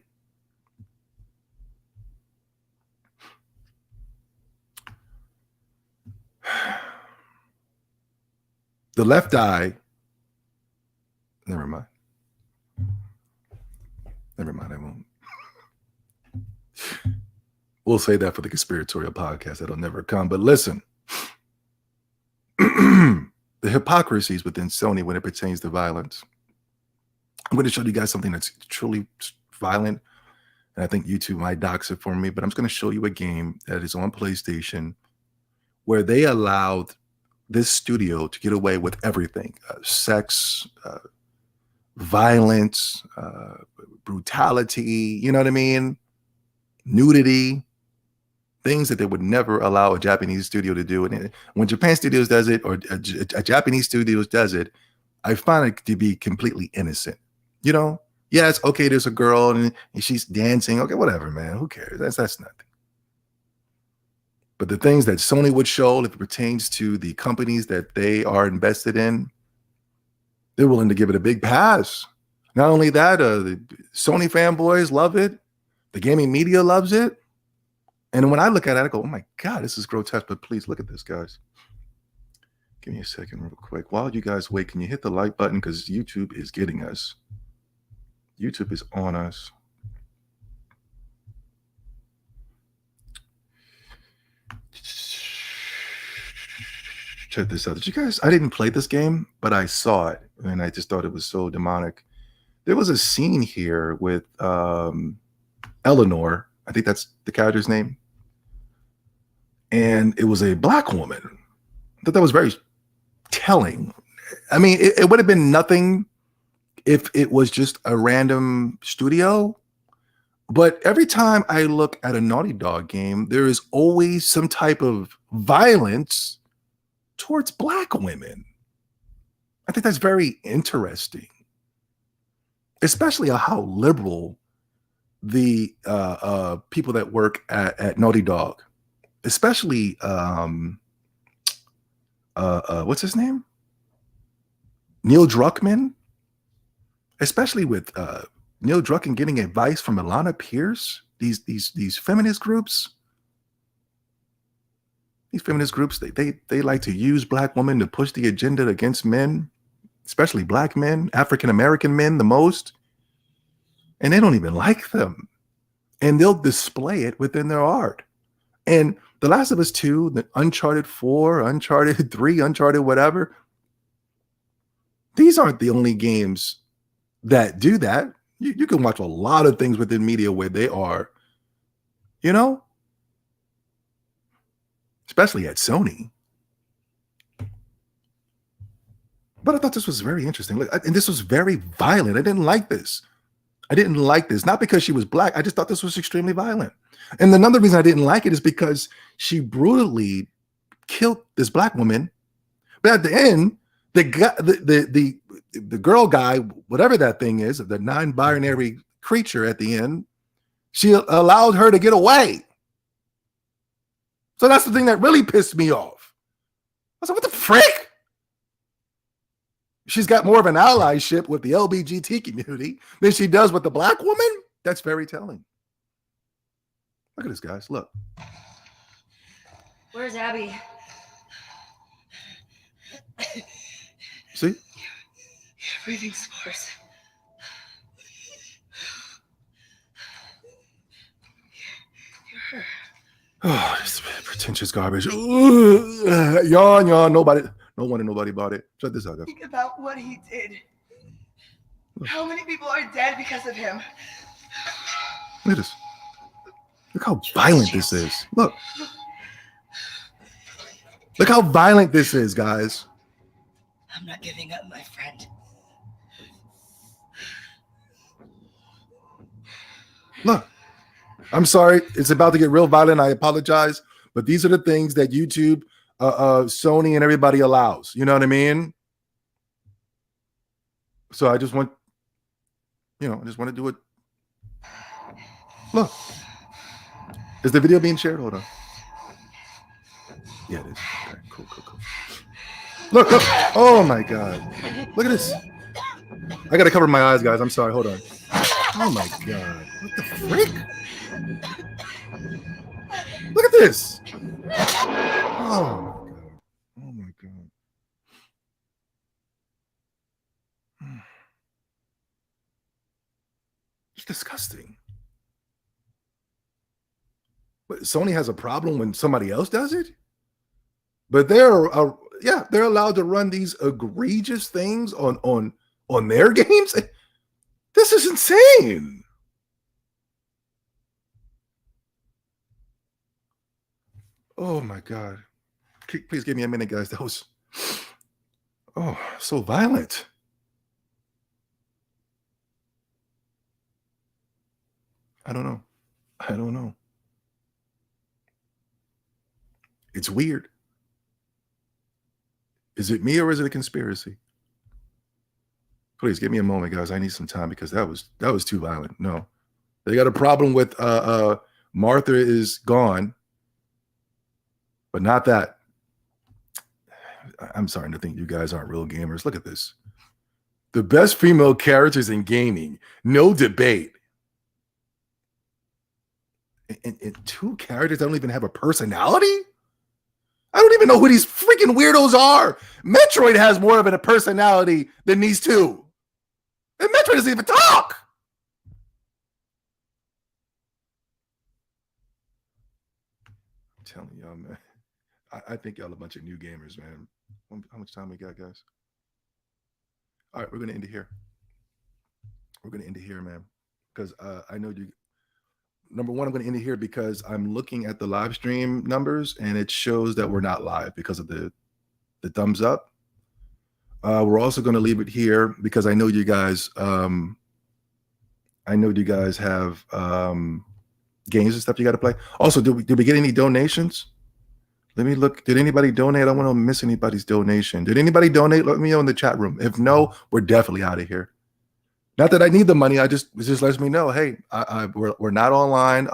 The left eye, never mind, I won't. We'll say that for the conspiratorial podcast. That'll never come. But listen, the hypocrisies within Sony when it pertains to violence. I'm going to show you guys something that's truly violent, and I think YouTube might dox it for me, but I'm just going to show you a game that is on PlayStation where they allowed this studio to get away with everything: sex, violence, brutality, you know what I mean? Nudity, things that they would never allow a Japanese studio to do. And when Japan Studios does it, or a Japanese studios does it, I find it to be completely innocent. Yes, okay, there's a girl and she's dancing. Okay, whatever, man. Who cares? That's nothing. But the things that Sony would show, if it pertains to the companies that they are invested in, they're willing to give it a big pass. Not only that, the Sony fanboys love it. The gaming media loves it. And when I look at it, I go, oh my God, this is grotesque. But please look at this, guys. Give me a second real quick. While you guys wait, can you hit the like button? Because YouTube is getting us. YouTube is on us. Check this out. Did you guys, I didn't play this game, but I saw it. And I just thought it was so demonic. There was a scene here with Eleanor. I think that's the character's name. And it was a black woman. I thought that was very telling. I mean, it would have been nothing if it was just a random studio. But every time I look at a Naughty Dog game, there is always some type of violence towards black women. I think that's very interesting, especially how liberal the people that work at Naughty Dog, especially what's his name? Neil Druckmann, especially with Neil Druckmann getting advice from Alana Pierce, these feminist groups. These feminist groups, they like to use black women to push the agenda against men, especially black men, African-American men the most. And they don't even like them. And they'll display it within their art. And The Last of Us 2, the Uncharted 4, Uncharted 3, Uncharted whatever, these aren't the only games that do that. You can watch a lot of things within media where they are, you know, especially at Sony. But I thought this was very interesting. And this was very violent. I didn't like this. Not because she was black. I just thought this was extremely violent. And another reason I didn't like it is because she brutally killed this black woman. But at the end, the girl guy, whatever that thing is, the non-binary creature at the end, she allowed her to get away. So that's the thing that really pissed me off. I was like, what the frick? She's got more of an allyship with the LGBT community than she does with the black woman. That's very telling. Look at this, guys. Look. Where's Abby? See? Breathing's worse. You're her. Oh, this pretentious garbage. Yawn. No one and nobody bought it. Check this out, guys. Think about what he did. How many people are dead because of him? Look at this. Look how violent this is. Look. Look how violent this is, guys. I'm not giving up my friend. Look. I'm sorry. It's about to get real violent. I apologize. But these are the things that YouTube, Sony, and everybody allows. You know what I mean? So I just want, I just want to do it. Look. Is the video being shared? Hold on. Yeah, it is. Okay, cool. Look. Oh, my God. Look at this. I got to cover my eyes, guys. I'm sorry. Hold on. Oh, my God. What the frick? Look at this. Oh, my God. It's disgusting. But Sony has a problem when somebody else does it? But they're allowed to run these egregious things on their games? This is insane. Oh my God. Please give me a minute, guys. That was so violent. I don't know. It's weird. Is it me or is it a conspiracy? Please give me a moment, guys. I need some time because that was too violent. No. They got a problem with Martha is gone, but not that. I'm starting to think you guys aren't real gamers. Look at this. The best female characters in gaming. No debate. And two characters that don't even have a personality? I don't even know who these freaking weirdos are. Metroid has more of a personality than these two. And Metroid doesn't even talk. I'm telling y'all, man. I think y'all a bunch of new gamers, man. How much time we got, guys? All right, we're going to end it here. We're going to end it here, man. Because I know you... Number one, I'm going to end it here because I'm looking at the live stream numbers and it shows that we're not live because of the thumbs up. We're also going to leave it here because I know you guys. I know you guys have games and stuff you got to play. Also, did we get any donations? Let me look. Did anybody donate? I don't want to miss anybody's donation. Did anybody donate? Let me know in the chat room. If no, we're definitely out of here. Not that I need the money. It just lets me know, hey, we're not online.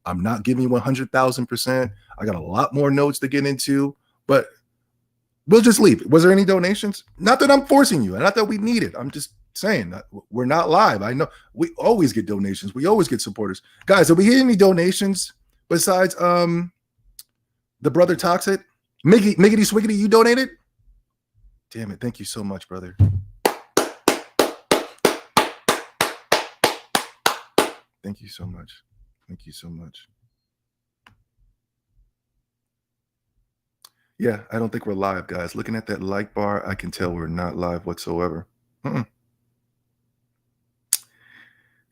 I'm not giving you 100,000%. I got a lot more notes to get into, but we'll just leave it. Was there any donations? Not that I'm forcing you. Not that we need it. I'm just saying that we're not live. I know we always get donations. We always get supporters. Guys, have we get any donations besides the brother Toxic? Miggity Swiggity, you donated? Damn it. Thank you so much, brother. Thank you so much. Thank you so much. Yeah, I don't think we're live, guys. Looking at that like bar, I can tell we're not live whatsoever.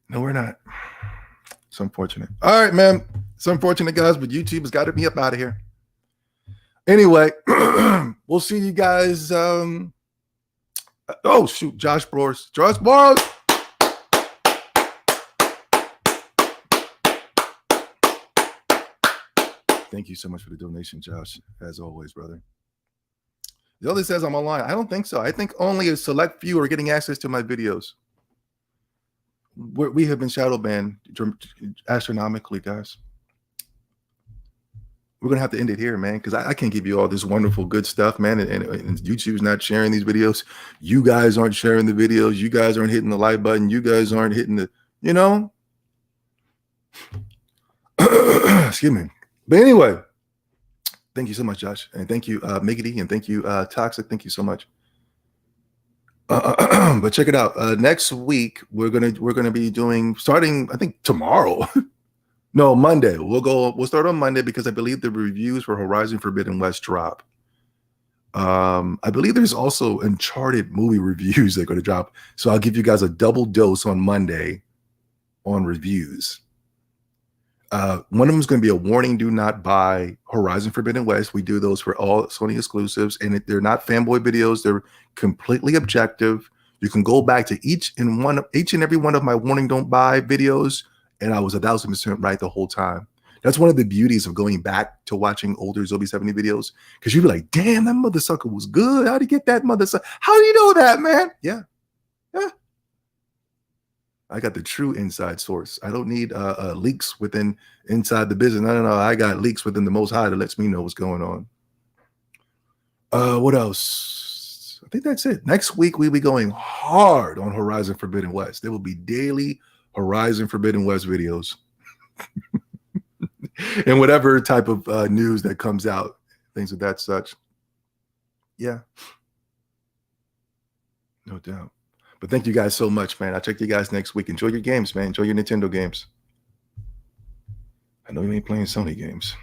No, we're not. It's unfortunate. All right, man. It's unfortunate, guys, but YouTube has got to be up out of here. Anyway, we'll see you guys. Oh, shoot. Josh Brors. Josh Brors. Thank you so much for the donation, Josh, as always, brother. The other says I'm online. I don't think so. I think only a select few are getting access to my videos. We have been shadow banned astronomically, guys. We're going to have to end it here, man, because I can't give you all this wonderful, good stuff, man. And YouTube's not sharing these videos. You guys aren't sharing the videos. You guys aren't hitting the like button. You guys aren't hitting the, you know. Excuse me. But anyway, thank you so much, Josh. And thank you, Miggity. And thank you, Toxic. Thank you so much. But check it out. Next week, we're gonna be doing, starting, I think, tomorrow. No, Monday. We'll start on Monday because I believe the reviews for Horizon Forbidden West drop. I believe there's also Uncharted movie reviews that are going to drop. So I'll give you guys a double dose on Monday on reviews. One of them is going to be a warning: do not buy Horizon Forbidden West. We do those for all Sony exclusives, and they're not fanboy videos. They're completely objective. You can go back to each and every one of my warning don't buy videos, and I was 1,000% right the whole time. That's one of the beauties of going back to watching older Zombie 70 videos, because you'd be like, damn, that mother sucker was good. How'd he get that mother sucker? How do you know that, man? Yeah. I got the true inside source. I don't need leaks inside the business. No. I got leaks within the Most High that lets me know what's going on. What else? I think that's it. Next week, we'll be going hard on Horizon Forbidden West. There will be daily Horizon Forbidden West videos. And whatever type of news that comes out, things of that such. Yeah. No doubt. But thank you guys so much, man. I'll check you guys next week. Enjoy your games, man. Enjoy your Nintendo games. I know you ain't playing Sony games.